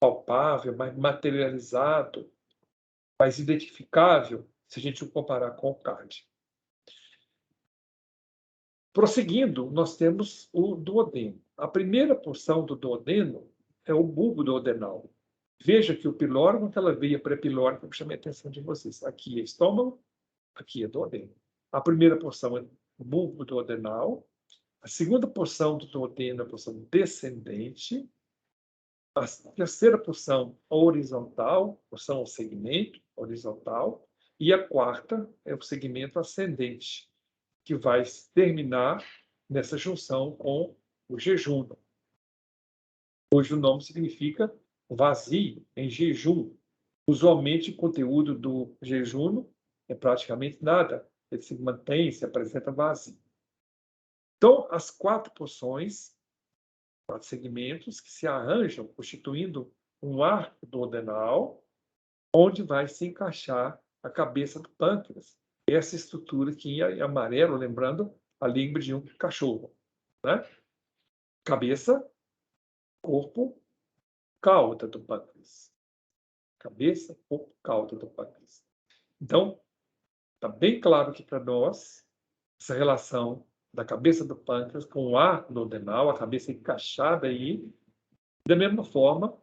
palpável, mais materializado, mais identificável, se a gente o comparar com o CARD. Prosseguindo, nós temos o duodeno. A primeira porção do duodeno é o bulbo duodenal. Veja que o pilórico, aquela veia pré-pilórica, eu chamei a atenção de vocês. Aqui é estômago, aqui é duodeno. A primeira porção é o bulbo duodenal. A segunda porção do duodeno é a porção descendente. A terceira porção horizontal, porção ao segmento horizontal. E a quarta é o segmento ascendente, que vai terminar nessa junção com o jejum, cujo nome significa vazio, em jejum. Usualmente, o conteúdo do jejum é praticamente nada, ele se mantém, se apresenta vazio. Então, as 4 porções, 4 segmentos, que se arranjam constituindo um arco duodenal, onde vai se encaixar a cabeça do pâncreas. Essa estrutura aqui em amarelo, lembrando a língua de um cachorro, né? Cabeça, corpo, cauda do pâncreas. Cabeça, corpo, cauda do pâncreas. Então, está bem claro aqui para nós essa relação da cabeça do pâncreas com o arco duodenal, a cabeça encaixada aí, da mesma forma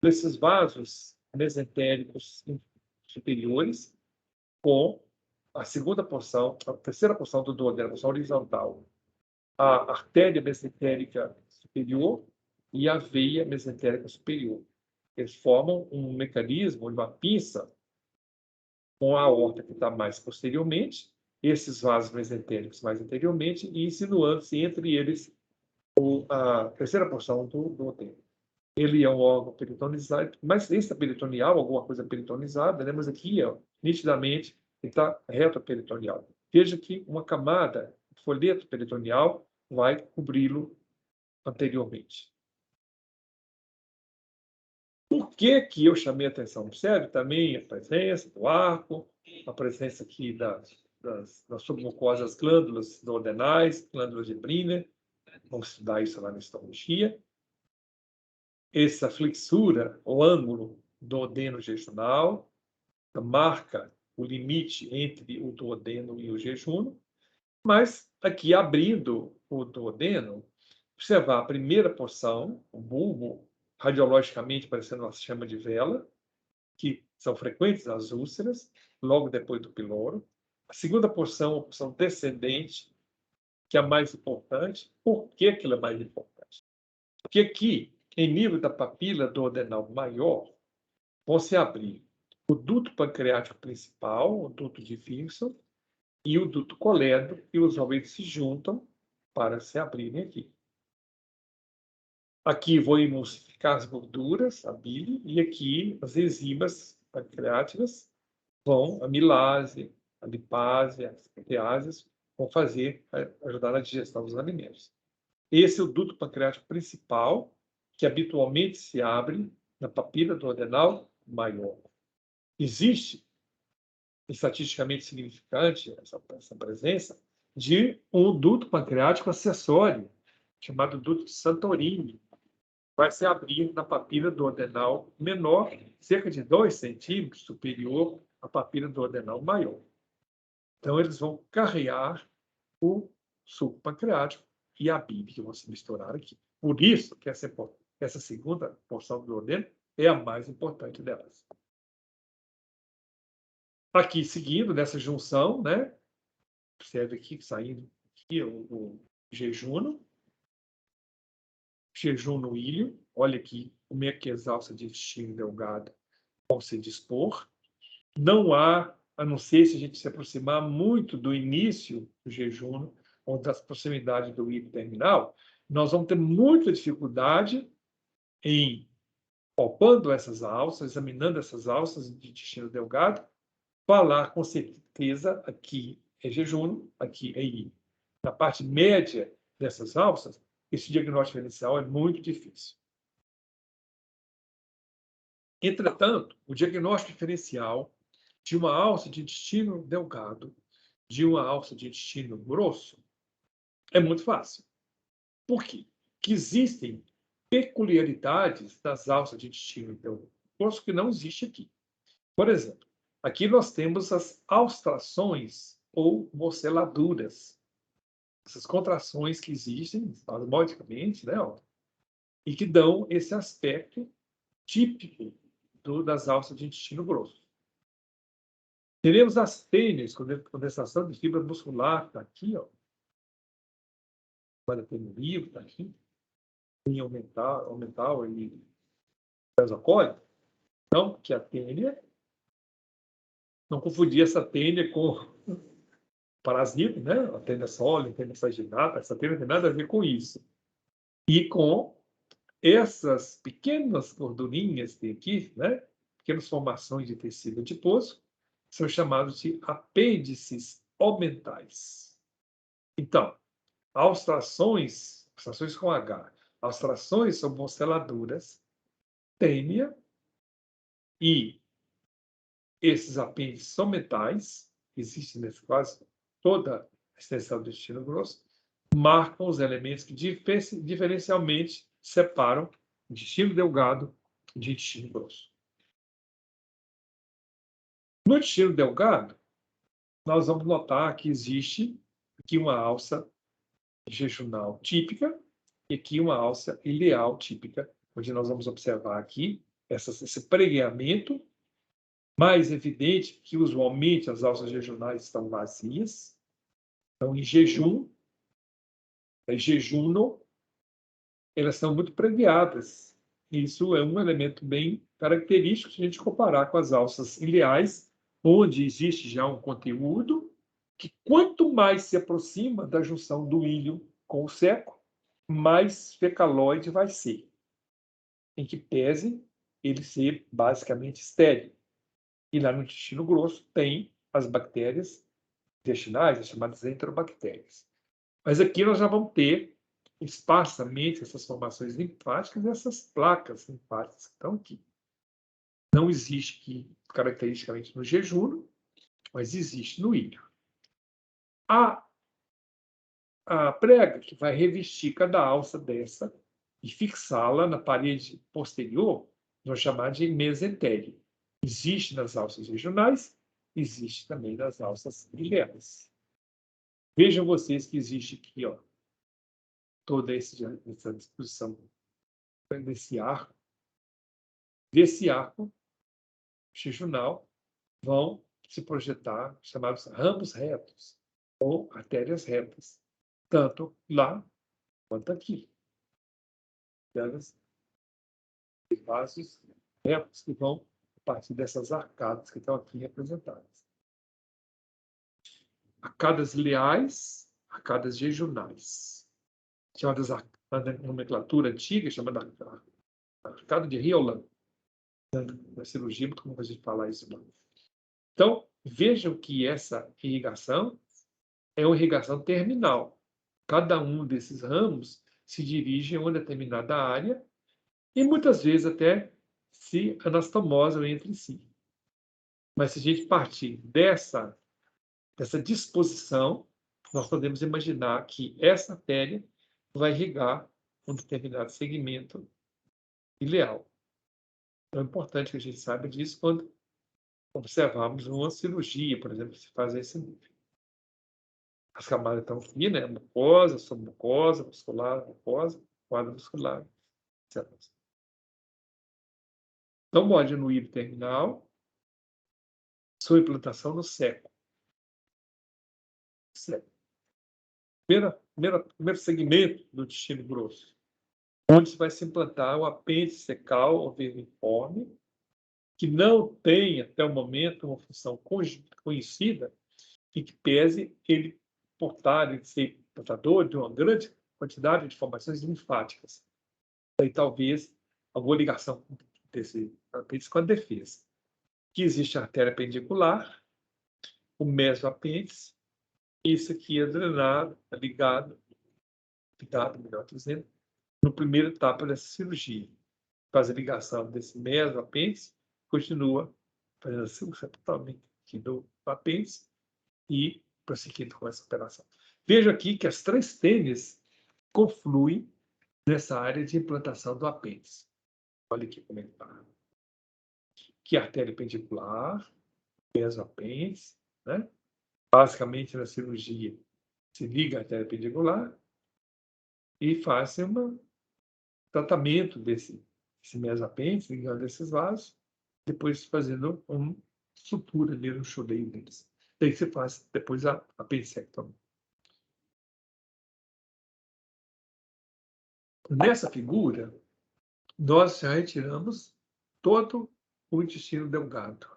desses vasos mesentéricos superiores, com a segunda porção, a terceira porção do duodeno, a porção horizontal, a artéria mesentérica superior e a veia mesentérica superior. Eles formam um mecanismo, uma pinça, com a aorta que está mais posteriormente, esses vasos mesentéricos mais anteriormente, e insinuando-se entre eles a terceira porção do duodeno. Ele é um órgão peritonizado, mas extraperitoneal, alguma coisa peritonizada, né? Mas aqui, ó, nitidamente, ele está retroperitoneal. Veja que uma camada, folheto peritoneal, vai cobri-lo anteriormente. Por que que eu chamei a atenção? Observe também a presença do arco, a presença aqui das submucosas glândulas duodenais, glândulas de Briner. Vamos estudar isso lá na histologia. Essa flexura, o ângulo duodeno jejunal, marca o limite entre o duodeno e o jejum, mas aqui abrindo o duodeno, observar a primeira porção, o bulbo, radiologicamente parecendo uma chama de vela, que são frequentes as úlceras, logo depois do piloro. A segunda porção, a porção descendente, que é a mais importante. Por que ela é mais importante? Porque aqui, em nível da papila duodenal maior, vão se abrir o duto pancreático principal, o duto de Wilson, e o duto colédro, e usualmente se juntam para se abrirem aqui. Aqui vou emulsificar as gorduras, a bile, e aqui as enzimas pancreáticas vão, a milase, a lipase, as proteases, vão ajudar na digestão dos alimentos. Esse é o duto pancreático principal, que habitualmente se abre na papila duodenal maior. existe, estatisticamente significante, essa presença, de um duto pancreático acessório, chamado duto de Santorini. Vai se abrir na papila do adenal menor, cerca de 2 centímetros superior à papila do adenal maior. Então, eles vão carrear o suco pancreático e a bile que vão se misturar aqui. Por isso que essa segunda porção do duodeno é a mais importante delas. Aqui, seguindo, nessa junção, né? Observe aqui, saindo aqui, o jejuno no ilho. Olha aqui como é que as alças de intestino delgado vão se dispor. Não há, a não ser se a gente se aproximar muito do início do jejum, ou das proximidades do ilho terminal, nós vamos ter muita dificuldade em, palpando essas alças, examinando essas alças de intestino delgado, falar com certeza aqui é jejum, aqui é ilho. Na parte média dessas alças, esse diagnóstico diferencial é muito difícil. Entretanto, o diagnóstico diferencial de uma alça de intestino delgado, de uma alça de intestino grosso, é muito fácil. Por quê? Porque existem peculiaridades das alças de intestino grosso que não existe aqui. Por exemplo, aqui nós temos as austrações ou moceladuras. Essas contrações que existem, espasmodicamente, né, e que dão esse aspecto típico das alças de intestino grosso. Teremos as tênias, condensação de fibra muscular, está aqui, ó. Agora tem no livro, está aqui. Tem aumental e mesocólico. Então, que a tênia, não confundir essa tênia com parasita, né? A tênia sólida, a tênia saginata, essa tênia não tem nada a ver com isso. E com essas pequenas gordurinhas que tem aqui, né? Pequenas formações de tecido adiposo, são chamados de apêndices omentais. Então, austrações com H, austrações são moceladuras, tênia, e esses apêndices omentais, que existem nesse quase toda a extensão do intestino grosso, marcam os elementos que diferencialmente separam o intestino delgado de intestino grosso. No intestino delgado, nós vamos notar que existe aqui uma alça jejunal típica e aqui uma alça ileal típica, onde nós vamos observar aqui esse pregueamento mais evidente que usualmente as alças jejunais estão vazias, estão em jejum, jejuno, elas estão muito pregueadas. Isso é um elemento bem característico se a gente comparar com as alças ileais, onde existe já um conteúdo que, quanto mais se aproxima da junção do ilho com o seco, mais fecaloide vai ser, em que pese ele ser basicamente estéril. E lá no intestino grosso tem as bactérias intestinais, as chamadas enterobactérias. Mas aqui nós já vamos ter esparsamente essas formações linfáticas e essas placas linfáticas que estão aqui. Não existe aqui, caracteristicamente, no jejum, mas existe no ilho. A prega que vai revestir cada alça dessa e fixá-la na parede posterior, nós chamamos de mesentélio. Existe nas alças regionais, existe também nas alças ileais. Vejam vocês que existe aqui, ó, toda essa disposição desse arco. Desse arco jejunal vão se projetar chamados ramos retos ou artérias retas, tanto lá quanto aqui. Elas têm vasos retos que vão a partir dessas arcadas que estão aqui representadas. Arcadas ileais, arcadas jejunais, chamadas na nomenclatura antiga, chamada arcada de Riolan. Na cirurgia, muito comum a gente falar isso. Então, vejam que essa irrigação é uma irrigação terminal. Cada um desses ramos se dirige a uma determinada área e muitas vezes até se anastomosam entre si. Mas se a gente partir dessa disposição, nós podemos imaginar que essa artéria vai irrigar um determinado segmento ileal. Então, é importante que a gente saiba disso quando observarmos uma cirurgia, por exemplo, se faz esse nível. As camadas estão aqui, né? Mucosa, submucosa, muscular, mucosa, quadro muscular, etc. Então, morde no hilo terminal, sua implantação no seco. Primeiro segmento do intestino grosso, onde vai se implantar o apêndice secal ou vermiforme, que não tem, até o momento, uma função conhecida e que pese ele portar, ele ser portador de uma grande quantidade de informações linfáticas. E talvez alguma ligação desse apêndice com a defesa. Que existe a artéria pendicular, o mesoapêndice, isso aqui é drenado, é ligado, melhor dizendo, no primeiro etapa dessa cirurgia. Faz a ligação desse mesoapêndice, continua fazendo a cirurgia totalmente aqui do apêndice e prosseguindo com essa operação. Veja aqui que as três tênis confluem nessa área de implantação do apêndice. Olha aqui como ele está. Que é a artéria pendicular, mesoapêndice, né? Basicamente, na cirurgia, se liga a artéria pendicular e faz um tratamento desse mesoapêndice, ligando esses vasos, depois fazendo uma sutura ali no choleio deles. Daí você faz depois a apendicectomia. Nessa figura, nós já retiramos todo o intestino delgado.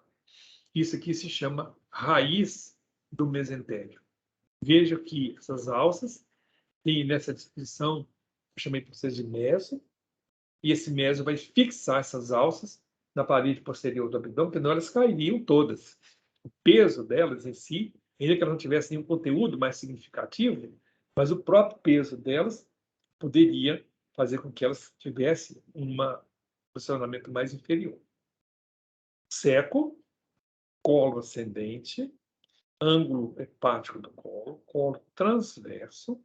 Isso aqui se chama raiz do mesentério. Veja que essas alças têm nessa descrição, eu chamei para vocês de meso, e esse meso vai fixar essas alças na parede posterior do abdômen, porque senão elas cairiam todas. O peso delas em si, ainda que elas não tivessem nenhum conteúdo mais significativo, mas o próprio peso delas poderia fazer com que elas tivessem um posicionamento mais inferior. Seco, colo ascendente, ângulo hepático do colo transverso,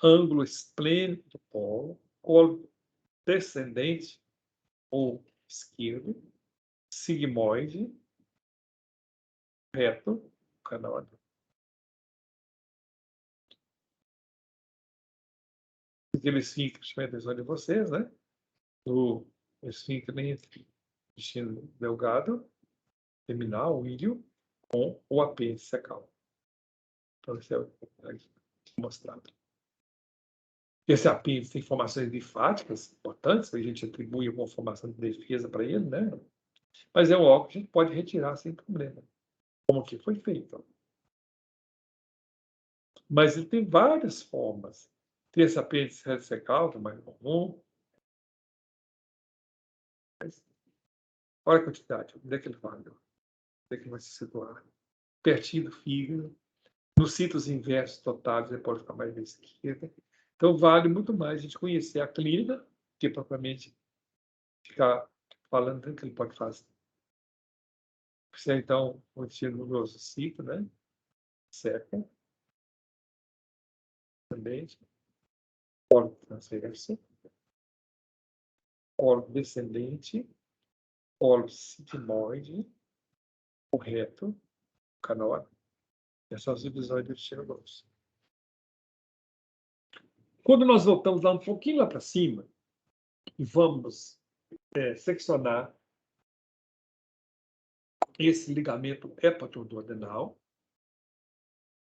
ângulo esplênico do colo descendente ou esquerdo, sigmoide, reto, canal. Aquele esfíncter chama a atenção de vocês, né? O esfíncter entre intestino delgado, terminal, o íleo, com o apêndice secal. Então, isso é mostrado. Esse apêndice tem informações linfáticas importantes, a gente atribui alguma formação de defesa para ele, né? Mas é um órgão que a gente pode retirar sem problema, como que foi feito. Mas ele tem várias formas. Tem esse apêndice radicecal, que é mais comum. Mas, olha a quantidade, onde é que ele vai? Onde é que ele vai se situar? Pertinho do fígado. Nos sítios inversos totais, ele pode ficar mais à esquerda. Então, vale muito mais a gente conhecer a clínica, que propriamente ficar falando do que ele pode fazer. Você, então, o intestino grosso cito, né? Seca. Também. Colo transverso. Colo descendente. Colo sigmoide. O reto. Canóide. Essas são as divisões do intestino grosso. Quando nós voltamos lá um pouquinho lá para cima e vamos seccionar esse ligamento hepatoduodenal,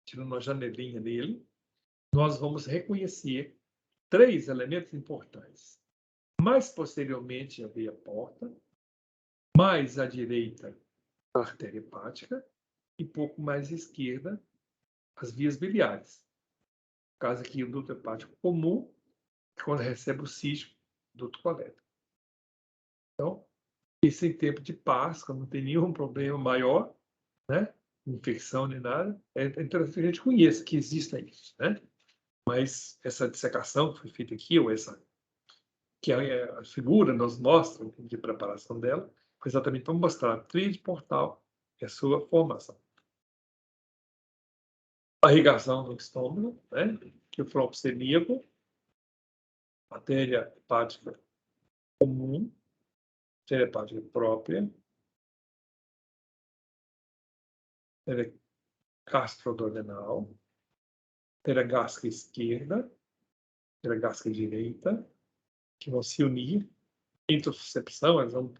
tirando uma janelinha nele, nós vamos reconhecer três elementos importantes. Mais posteriormente, a veia porta, mais à direita, a artéria hepática, e pouco mais à esquerda, as vias biliares. No caso aqui, o duto hepático comum, quando recebe o cisco, duto colético. Então, isso em tempo de Páscoa, não tem nenhum problema maior, né? Infecção nem nada. É interessante que a gente conheça que exista isso, né? Mas essa dissecação que foi feita aqui, ou essa que a figura nos mostra de preparação dela, foi exatamente para mostrar a tríade portal, é a sua formação. A irrigação do estômago, né? Que o flóculo celíaco, artéria hepática comum, artéria hepática própria, artéria gastroduodenal, artéria gástrica esquerda, artéria gástrica direita, que vão se unir. Intussuscepção, eles vão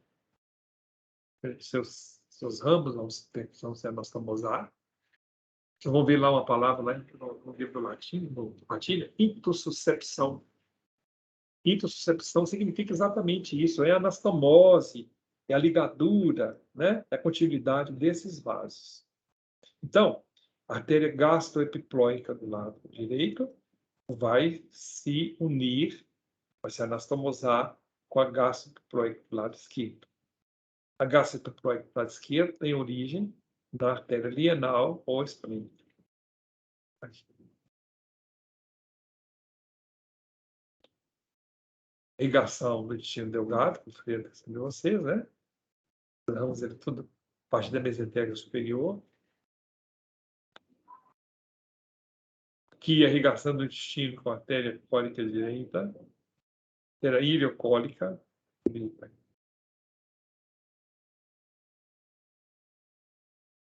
seus ramos vão se anastomosar. Vocês vão ver lá uma palavra lá no livro latim, no latim, intussuscepção. Intussuscepção significa exatamente isso, é a anastomose, é a ligadura, né? É a continuidade desses vasos. Então, a artéria gastroepiploica do lado direito vai se unir, vai se anastomosar com a gastroepiploica do lado esquerdo. A gastroepiploica do lado esquerdo tem origem da artéria lienal ou esplênica. Irrigação do intestino delgado, que eu falei de vocês, né? Vamos ver tudo, parte da mesentéria superior. Aqui a irrigação do intestino com a artéria cólica direita, artéria iliocólica direita.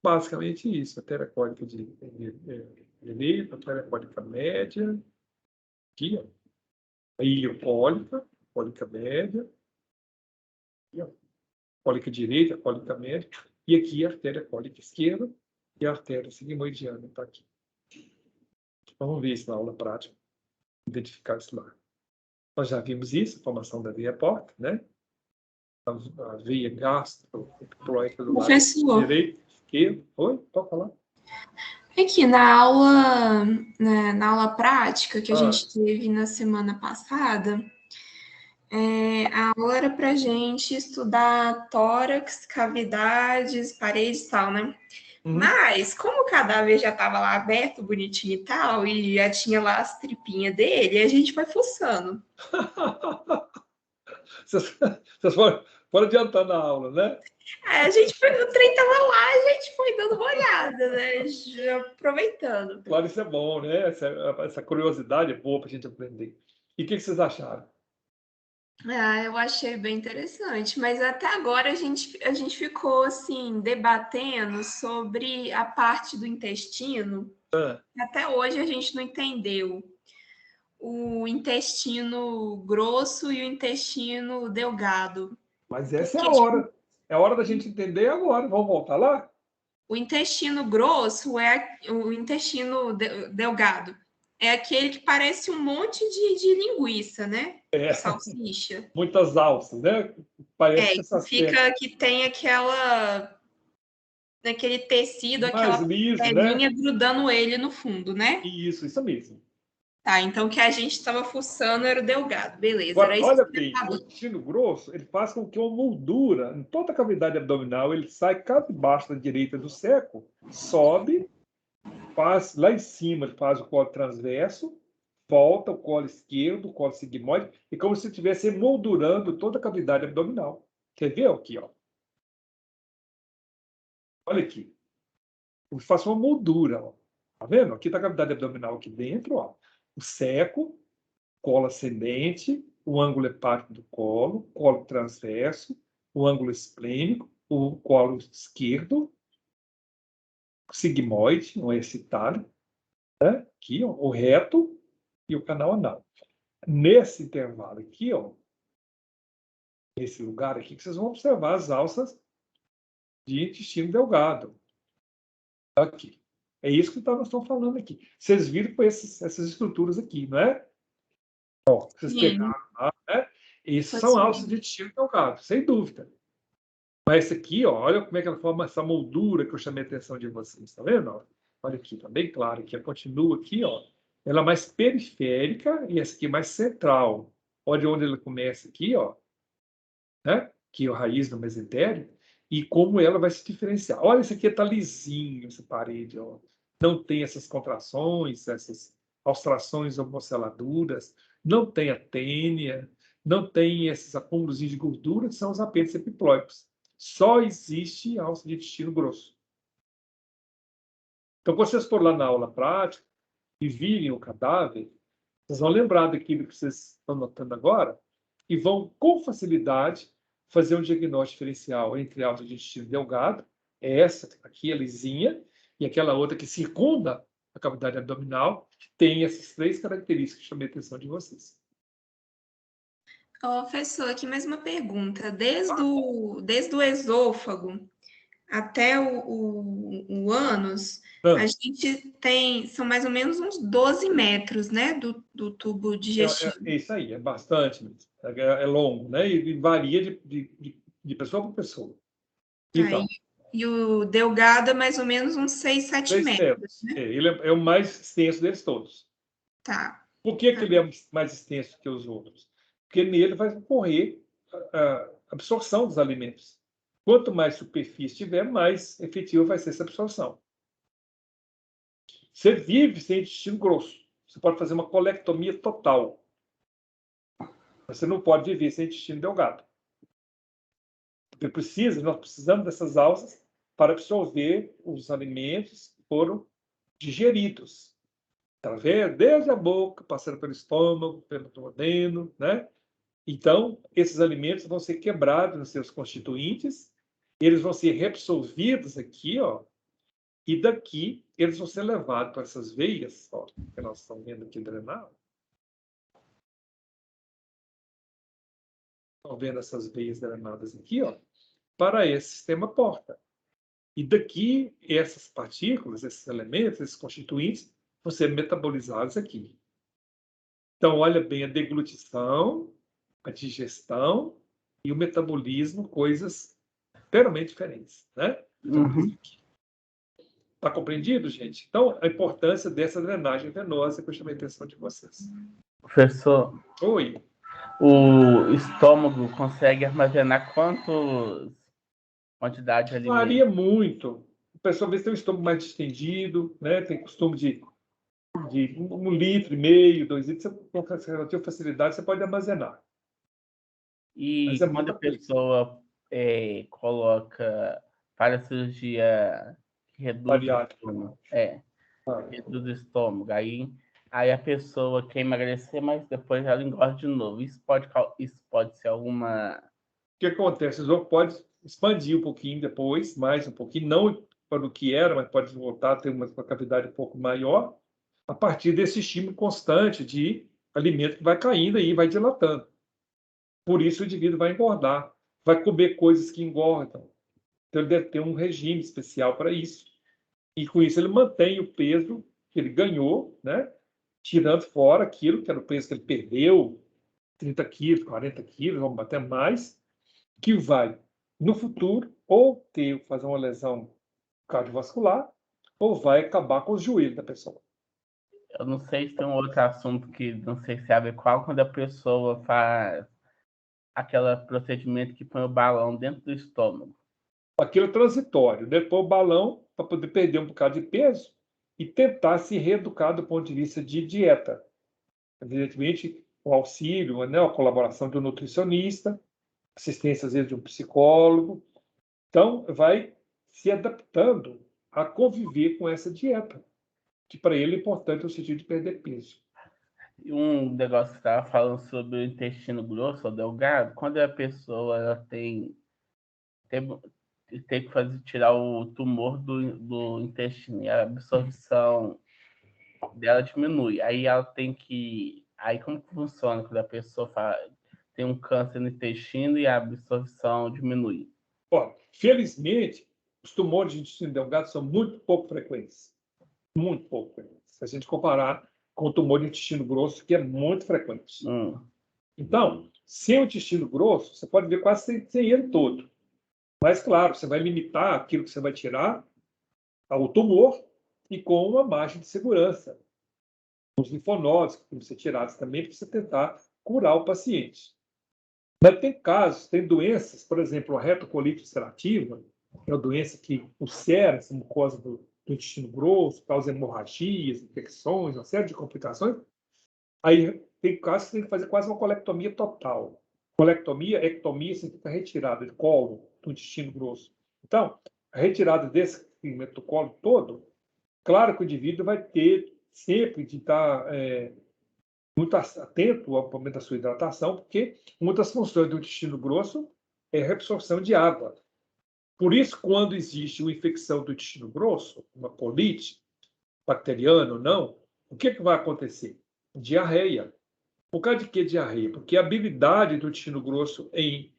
Basicamente isso, artéria cólica direita, artéria cólica média, aqui, ó, a iliocólica, cólica média, aqui, ó, cólica direita, cólica média, e aqui a artéria cólica esquerda e a artéria sigmoidiana está aqui. Vamos ver isso na aula prática, identificar isso lá. Nós já vimos isso, a formação da veia porta, né? A veia gastroepiploica do lado direito, esquerdo. Oi? Pode falar? Aqui na aula, na aula prática que a gente teve na semana passada, a aula era para a gente estudar tórax, cavidades, paredes e tal, né? Mas, como o cadáver já estava lá aberto, bonitinho e tal, e já tinha lá as tripinhas dele, a gente foi fuçando. Vocês foram adiantando a aula, né? A gente foi, o trem estava lá, a gente foi dando uma olhada, né? Já aproveitando. Claro, isso é bom, né? Essa curiosidade é boa para a gente aprender. E o que vocês acharam? Eu achei bem interessante, mas até agora a gente ficou assim debatendo sobre a parte do intestino. Até hoje a gente não entendeu o intestino grosso e o intestino delgado. Mas essa é a hora. É a hora da gente entender agora. Vamos voltar lá? O intestino grosso é o intestino delgado. É aquele que parece um monte de linguiça, né? Salsicha. Muitas alças, né? Parece que tem aquele tecido, aquela pelinha, né? Grudando ele no fundo, né? Isso mesmo. Tá, então o que a gente estava fuçando era o delgado, beleza. Agora, olha bem, o intestino grosso, ele faz com que uma moldura em toda a cavidade abdominal, ele sai cá debaixo da direita do seco, sobe, faz lá em cima, ele faz o colo transverso, volta o colo esquerdo, o colo sigmoide, e como se estivesse moldurando toda a cavidade abdominal. Quer ver aqui, ó? Olha aqui. Eu faço uma moldura, ó. Tá vendo? Aqui está a cavidade abdominal aqui dentro, ó. O seco, colo ascendente, o ângulo hepático do colo transverso, o ângulo esplênico, o colo esquerdo, o sigmoide, um excitado, né? Aqui, ó, o reto e o canal anal. Nesse intervalo aqui, ó, nesse lugar aqui, que vocês vão observar as alças de intestino delgado. Aqui. É isso que nós estamos falando aqui. Vocês viram com essas estruturas aqui, não é? Ó, vocês pegaram lá, né? Esses são alças de intestino delgado, sem dúvida. Mas esse aqui, ó, olha como é que ela forma essa moldura que eu chamei a atenção de vocês, tá vendo? Olha aqui, tá bem claro que ela continua aqui, ó. Ela é mais periférica e essa aqui é mais central. Olha onde ela começa aqui, ó, né? Aqui é a raiz do mesentério e como ela vai se diferenciar. Olha, esse aqui tá lisinho, essa parede, ó. Não tem essas contrações, essas austrações homoceladuras, não tem a tênia, não tem esses acúmulos de gordura, que são os apêndices epiploicos. Só existe alça de intestino grosso. Então, quando vocês forem lá na aula prática e virem o cadáver, vocês vão lembrar daquilo que vocês estão notando agora e vão, com facilidade, fazer um diagnóstico diferencial entre a alta de intestino delgado, essa aqui, a lisinha, e aquela outra que circunda a cavidade abdominal, que tem essas 3 características que chamei a atenção de vocês. Professor, aqui mais uma pergunta. Desde o esôfago até o ânus, a gente são mais ou menos uns 12 metros, né, do tubo digestivo. É isso aí, é bastante mesmo. É longo, né? E varia de pessoa para pessoa. Então, e o delgado é mais ou menos uns 6, 7 metros, né? Ele é o mais extenso deles todos. Tá. Por que ele é mais extenso que os outros? Porque nele vai ocorrer a absorção dos alimentos. Quanto mais superfície tiver, mais efetiva vai ser essa absorção. Você vive sem intestino grosso. Você pode fazer uma colectomia total. Você não pode viver sem intestino delgado. Porque nós precisamos dessas alças para absorver os alimentos que foram digeridos. Desde a boca, passando pelo estômago, pelo duodeno, né? Então, esses alimentos vão ser quebrados nos seus constituintes, eles vão ser reabsorvidos aqui, ó, e daqui eles vão ser levados para essas veias, ó, que nós estamos vendo aqui drenar. Estão vendo essas veias drenadas aqui, ó, para esse sistema porta. E daqui, essas partículas, esses elementos, esses constituintes, vão ser metabolizados aqui. Então, olha bem, a deglutição, a digestão e o metabolismo, coisas totalmente diferentes, né? Está compreendido, gente? Então, a importância dessa drenagem venosa que eu chamei a atenção de vocês. Professor, Oi. O estômago consegue armazenar quantidade de alimento? Varia muito. A pessoa às vezes tem um estômago mais distendido, né? Tem costume de 1,5 litro, 2 litros, com relativa facilidade você pode armazenar. E quando a pessoa faz a cirurgia que reduz o estômago, reduz o estômago, aí a pessoa quer emagrecer, mas depois ela engorda de novo. Isso pode ser alguma... O que acontece? O esôfago pode expandir um pouquinho depois, mais um pouquinho, não para o que era, mas pode voltar a ter uma cavidade um pouco maior, a partir desse estímulo constante de alimento que vai caindo e vai dilatando. Por isso o indivíduo vai engordar, vai comer coisas que engordam. Então ele deve ter um regime especial para isso. E com isso ele mantém o peso que ele ganhou, né? Tirando fora aquilo que era o peso que ele perdeu, 30 quilos, 40 quilos, ou até mais, que vai, no futuro, ou fazer uma lesão cardiovascular, ou vai acabar com os joelhos da pessoa. Eu não sei se tem um outro assunto que não sei se sabe qual, quando a pessoa faz aquele procedimento que põe o balão dentro do estômago. Aquilo é transitório, né? Pôr o balão para poder perder um bocado de peso e tentar se reeducar do ponto de vista de dieta. Evidentemente, o auxílio, né? A colaboração de um nutricionista, assistência, às vezes, de um psicólogo. Então, vai se adaptando a conviver com essa dieta, que para ele é importante no sentido de perder peso. Um negócio que você estava falando sobre o intestino grosso ou delgado, quando a pessoa ela tem que tirar o tumor do intestino e a absorção dela diminui. Aí ela tem que... Aí como que funciona quando a pessoa tem um câncer no intestino e a absorção diminui? Bom, felizmente, os tumores de intestino delgado são muito pouco frequentes. Muito pouco frequentes. Se a gente comparar com o tumor de intestino grosso, que é muito frequente. Então, sem o intestino grosso, você pode ver quase sem ele todo. Mas, claro, você vai limitar aquilo que você vai tirar ao tumor e com uma margem de segurança. Os linfonodos que têm que ser tirados também para você tentar curar o paciente. Mas tem casos, tem doenças, por exemplo, a retocolite ulcerativa, que é uma doença que ulcera essa mucosa do intestino grosso, causa hemorragias, infecções, uma série de complicações. Aí tem casos que tem que fazer quase uma colectomia total. Colectomia, ectomia, significa retirada de colo do intestino grosso. Então, a retirada desse segmento do colo todo Claro que o indivíduo vai ter sempre de estar muito atento ao momento da sua hidratação, porque uma das funções do intestino grosso é a reabsorção de água. Por isso, quando existe uma infecção do intestino grosso, uma colite, bacteriana ou não, o que vai acontecer? Diarreia. Por causa de que diarreia? Porque a habilidade do intestino grosso em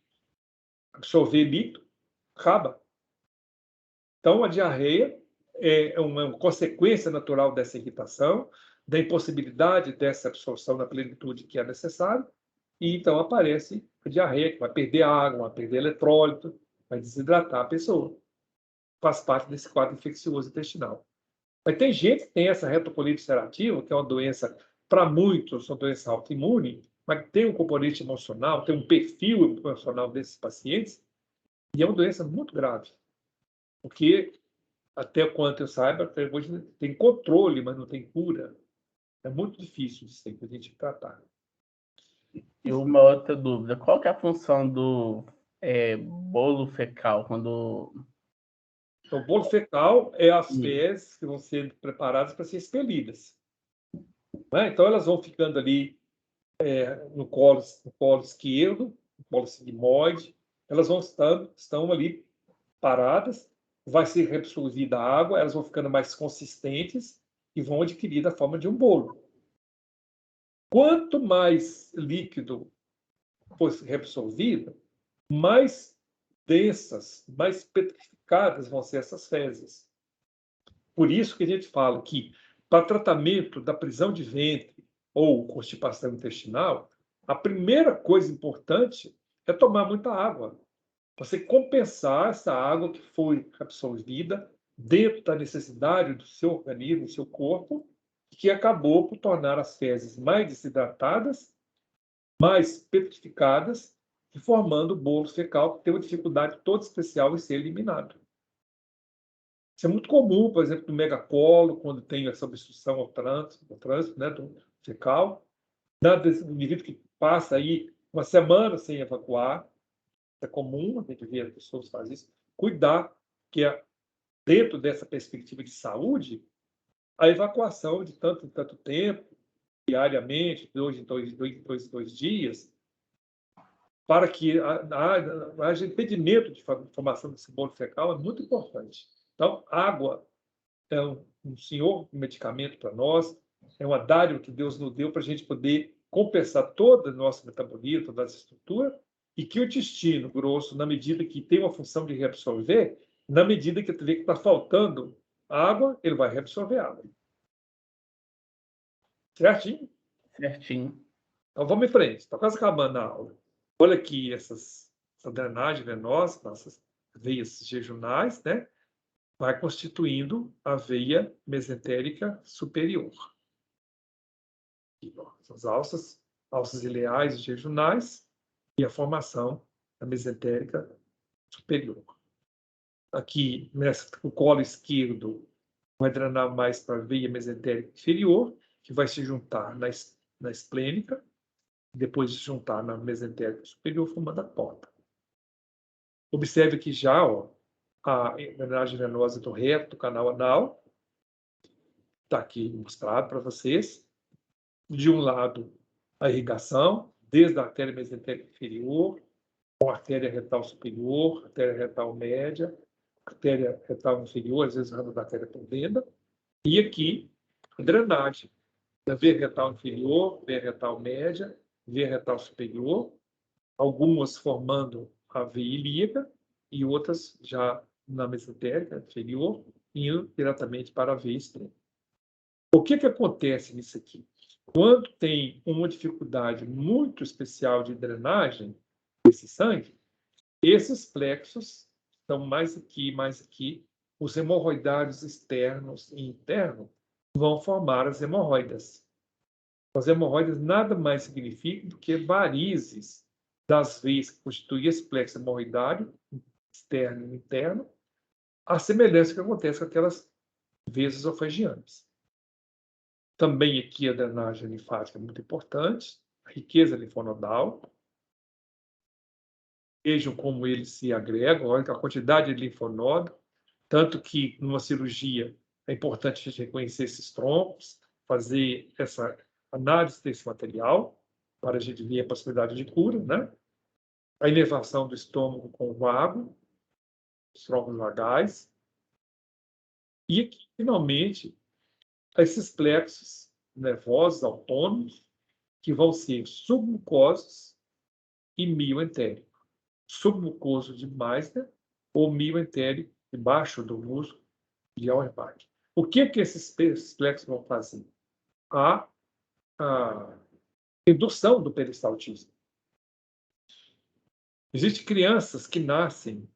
absorver líquido acaba. Então, a diarreia é uma consequência natural dessa irritação, da impossibilidade dessa absorção na plenitude que é necessário, e então aparece a diarreia, que vai perder água, vai perder eletrólito, vai desidratar a pessoa. Faz parte desse quadro infeccioso intestinal. Mas tem gente que tem essa retocolite ulcerativa, que é uma doença, para muitos, uma doença autoimune, mas que tem um componente emocional, tem um perfil emocional desses pacientes, e é uma doença muito grave. Porque, até quanto eu saiba, até hoje tem controle, mas não tem cura. É muito difícil de sempre a gente tratar. E uma outra dúvida, qual que é a função do bolo fecal quando... Então, o bolo fecal é as fezes que vão ser preparadas para ser expelidas. Né? Então, elas vão ficando ali no colo esquerdo, no colo sigmoide, elas estão ali paradas, vai ser reabsorvida a água, elas vão ficando mais consistentes e vão adquirir a forma de um bolo. Quanto mais líquido for reabsorvido, mais densas, mais petrificadas vão ser essas fezes. Por isso que a gente fala que, para tratamento da prisão de ventre ou constipação intestinal, a primeira coisa importante é tomar muita água. Você compensar essa água que foi absorvida dentro da necessidade do seu organismo, do seu corpo, que acabou por tornar as fezes mais desidratadas, mais petrificadas, e formando o bolo fecal, que tem uma dificuldade toda especial em ser eliminado. Isso é muito comum, por exemplo, no megacolo, quando tem essa obstrução ao trânsito, né, do fecal. O indivíduo que passa aí uma semana sem evacuar, é comum, a gente vê as pessoas fazem isso, cuidar, que dentro dessa perspectiva de saúde, a evacuação de tanto em tanto tempo, diariamente, de 2 em 2 dias, para que haja impedimento de formação desse bolo fecal, é muito importante. Então, água é um senhor medicamento para nós, é uma dádiva que Deus nos deu para a gente poder compensar todo o nosso metabolismo, toda essa estrutura, e que o intestino grosso, na medida que tem uma função de reabsorver, na medida que vê que está faltando água, ele vai reabsorver água. Certinho? Certinho. Então vamos em frente, está quase acabando a aula. Olha aqui essa drenagem venosa, nossas veias jejunais, né? Vai constituindo a veia mesentérica superior. Aqui, ó, as alças ileais e jejunais, e a formação da mesentérica superior. Aqui, o colo esquerdo vai drenar mais para a veia mesentérica inferior, que vai se juntar na esplênica, depois de se juntar na mesentérica superior, formando a porta. Observe que já, ó, a drenagem venosa do reto, do canal anal, está aqui mostrado para vocês. De um lado, a irrigação, desde a artéria mesentérica inferior, com a artéria retal superior, artéria retal média, artéria retal inferior, às vezes ramo da artéria pudenda, e aqui, a drenagem da veia retal inferior, veia retal média, veia retal superior, algumas formando a veia ilíaca e outras já na mesentérica inferior, indo diretamente para a veia externa. O que acontece nisso aqui? Quando tem uma dificuldade muito especial de drenagem desse sangue, esses plexos estão mais aqui, os hemorroidários externos e internos vão formar as hemorroidas. As hemorroidas nada mais significam do que varizes das veias que constituem esse plexo hemorroidário, externo e interno, a semelhança que acontece com aquelas veias esofageianas. Também aqui a drenagem linfática é muito importante, a riqueza linfonodal. Vejam como eles se agregam, olha a quantidade de linfonodo, tanto que numa cirurgia É importante a gente reconhecer esses troncos, fazer essa análise desse material, para a gente ver a possibilidade de cura, né? A inervação do estômago com o vago, os troncos vagais. E aqui, finalmente, esses plexos nervosos autônomos, que vão ser submucosos e mioentérico. Submucoso de Meissner ou mioentérico debaixo do músculo de Auerbach. O que esses plexos vão fazer? A indução do peristaltismo. Existem crianças que nascem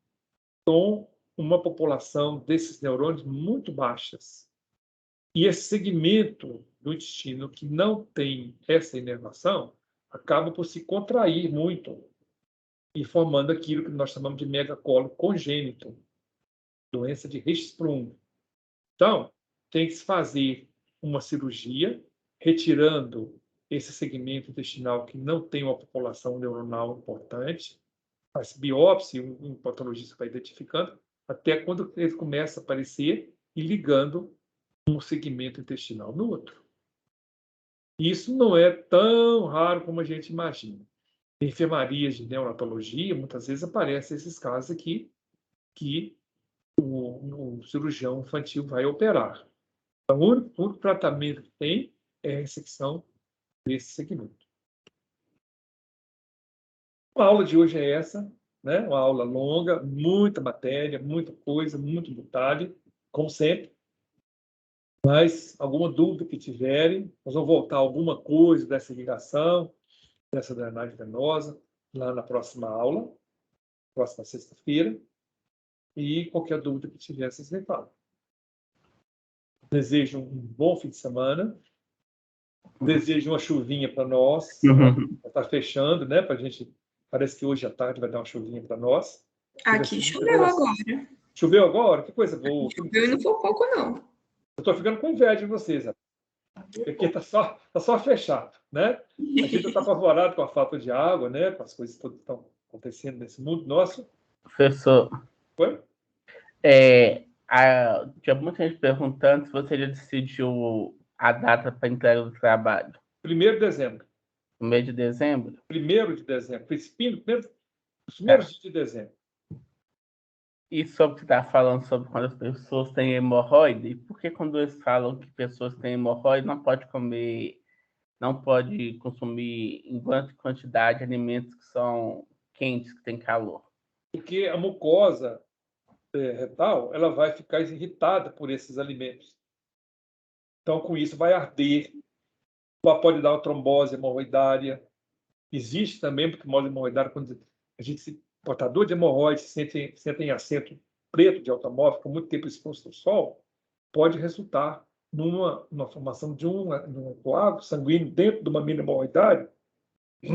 com uma população desses neurônios muito baixas. E esse segmento do intestino que não tem essa inervação acaba por se contrair muito e formando aquilo que nós chamamos de megacólon congênito, doença de Hirschsprung. Então, tem que se fazer uma cirurgia retirando esse segmento intestinal que não tem uma população neuronal importante, faz biópsia, um patologista vai identificando, até quando ele começa a aparecer e ligando um segmento intestinal no outro. Isso não é tão raro como a gente imagina. Em enfermarias de neonatologia, muitas vezes aparecem esses casos aqui que o cirurgião infantil vai operar. Então, o único tratamento que tem é a ressecção desse segmento. A aula de hoje é essa, né? Uma aula longa, muita matéria, muita coisa, muito detalhe, como sempre. Mas alguma dúvida que tiverem, nós vamos voltar a alguma coisa dessa irrigação, dessa drenagem venosa, lá na próxima aula, próxima sexta-feira. E qualquer dúvida que tiver, vocês me falam. Desejo um bom fim de semana. Desejo uma chuvinha para nós. Está fechando, né? Para a gente. Parece que hoje à tarde vai dar uma chuvinha para nós. Aqui choveu agora. Choveu agora? Que coisa boa. Choveu e não foi pouco, não. Eu estou ficando com inveja de vocês. Porque está só a fechar, né? A gente está apavorado com a falta de água, né? Com as coisas que estão acontecendo nesse mundo nosso. Professor, Foi? Tinha muita gente perguntando se você já decidiu a data para entrega do trabalho. 1º de dezembro. No mês de dezembro? 1º de dezembro. Os primeiros dias de dezembro. E sobre o que está falando sobre quando as pessoas têm hemorroide, e por que quando eles falam que pessoas têm hemorroide não pode comer, não pode consumir em grande quantidade alimentos que são quentes, que têm calor? Porque a mucosa retal, ela vai ficar irritada por esses alimentos. Então, com isso, vai arder. Pode dar uma trombose hemorroidária. Existe também, porque trombose hemorroidária, quando a gente portador de hemorroides senta em assento preto de automóvel, com muito tempo exposto ao sol, pode resultar numa formação de um coágulo sanguíneo dentro de uma mina hemorroidária,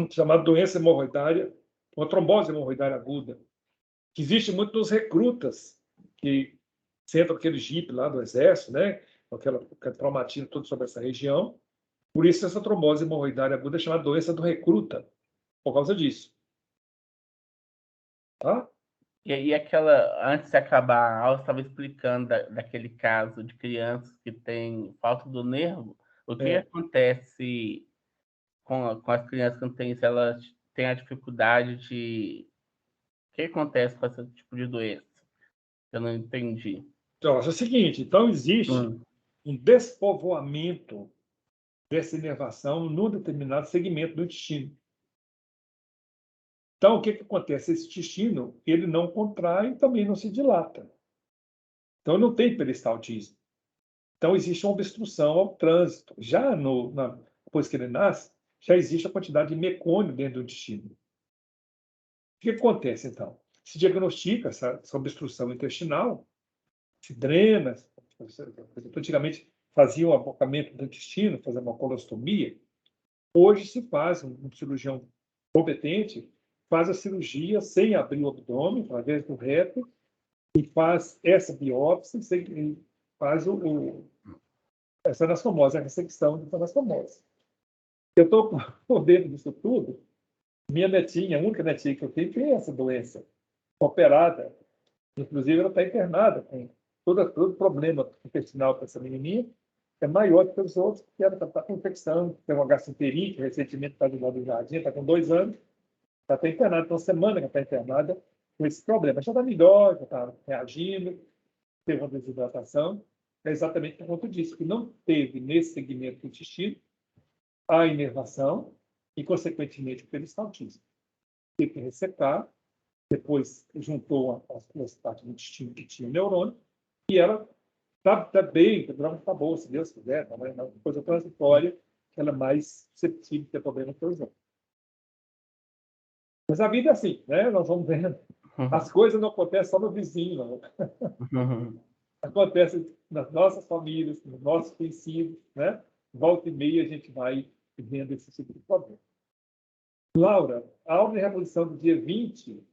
chamada doença hemorroidária, uma trombose hemorroidária aguda, que existe muito nos recrutas, que sentam aquele jipe lá do exército, né, com aquele traumatismo todo sobre essa região. Por isso, essa trombose hemorroidária aguda é chamada doença do recruta, por causa disso. Tá? E aquela, antes de acabar a aula, estava explicando daquele caso de crianças que têm falta do nervo. O que acontece com as crianças que não têm isso? Elas têm a dificuldade de... O que acontece com esse tipo de doença? Eu não entendi. Então, é o seguinte, então existe um despovoamento dessa inervação num determinado segmento do intestino. Então, o que acontece? Esse intestino, ele não contrai e também não se dilata. Então, não tem peristaltismo. Então, existe uma obstrução ao trânsito. Já depois que ele nasce, já existe a quantidade de mecônio dentro do intestino. O que acontece, então? Se diagnostica essa obstrução intestinal, se drena. Antigamente, fazia um abocamento do intestino, fazia uma colostomia. Hoje se faz, um cirurgião competente faz a cirurgia sem abrir o abdômen, através do reto, e faz essa biópsia, e faz essa anastomose, a ressecção da anastomose. Eu estou por dentro disso tudo. Minha netinha, a única netinha que eu tenho, tem essa doença, operada. Inclusive, ela está internada com todo problema intestinal para essa menininha é maior do que os outros, porque ela está com infecção, tem uma gastroenterite, recentemente está de modo jardim, está com 2 anos, está internada, tem uma semana que está internada com esse problema. Já está melhor, já está reagindo, teve uma desidratação, é exatamente por conta disso, que não teve nesse segmento do intestino a inervação e, consequentemente, o peristaltismo. Teve que ressecar, depois juntou as duas partes do intestino que tinha o neurônio, e ela está bem, está boa, se Deus quiser, tá, mas é uma coisa transitória, que ela é mais suscetível de ter problema com os outros. Mas a vida é assim, né? Nós vamos vendo. As coisas não acontecem só no vizinho, não. Acontece nas nossas famílias, nos nossos conhecidos, né? Volta e meia a gente vai vendo esse tipo de problema. Laura, a aula de reposição do dia 20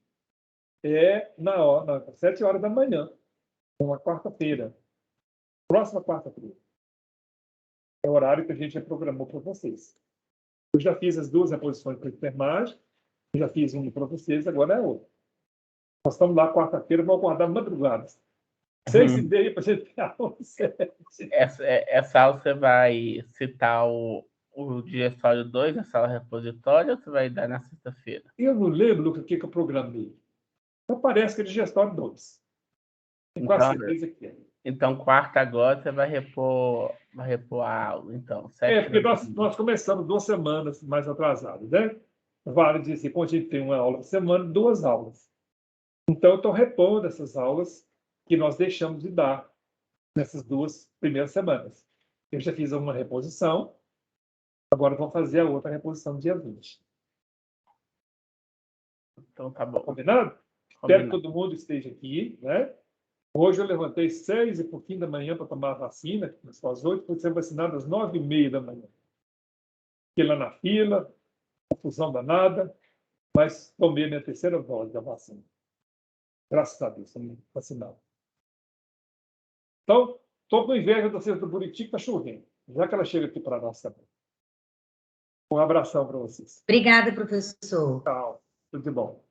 é às 7 horas da manhã, uma quarta-feira. Próxima quarta-feira. É o horário que a gente já programou para vocês. Eu já fiz as 2 reposições para enfermagem, já fiz uma para vocês, agora é outra. Nós estamos lá quarta-feira, vamos aguardar madrugadas. 6h30 para a gente ter aula 7. Essa aula você vai citar o digestório 2 na sala repositória ou você vai dar na sexta-feira? Eu não lembro, Lucas, o que eu programei. Então parece que é digestório 2. Tenho quase certeza que é. Então, quarta agora você vai repor a aula. Então, Porque nós começamos 2 semanas mais atrasadas, né? Vale dizer, quando a gente tem uma aula por semana, 2 aulas. Então, eu estou repondo essas aulas que nós deixamos de dar nessas 2 primeiras semanas. Eu já fiz uma reposição, agora vou fazer a outra reposição no dia 20. Então, tá bom. Combinado? Espero que todo mundo esteja aqui, né? Hoje eu levantei 6 e pouquinho da manhã para tomar a vacina, começou às 8, fui ser vacinado às 9h30 da manhã. Fiquei lá na fila, confusão danada, mas tomei a minha 3ª dose da vacina. Graças a Deus, estou vacinado. Então, estou com inveja da Cesta do Buriti, que está chovendo, já que ela chega aqui para nós também. Um abração para vocês. Obrigada, professor. Tchau. Tudo de bom.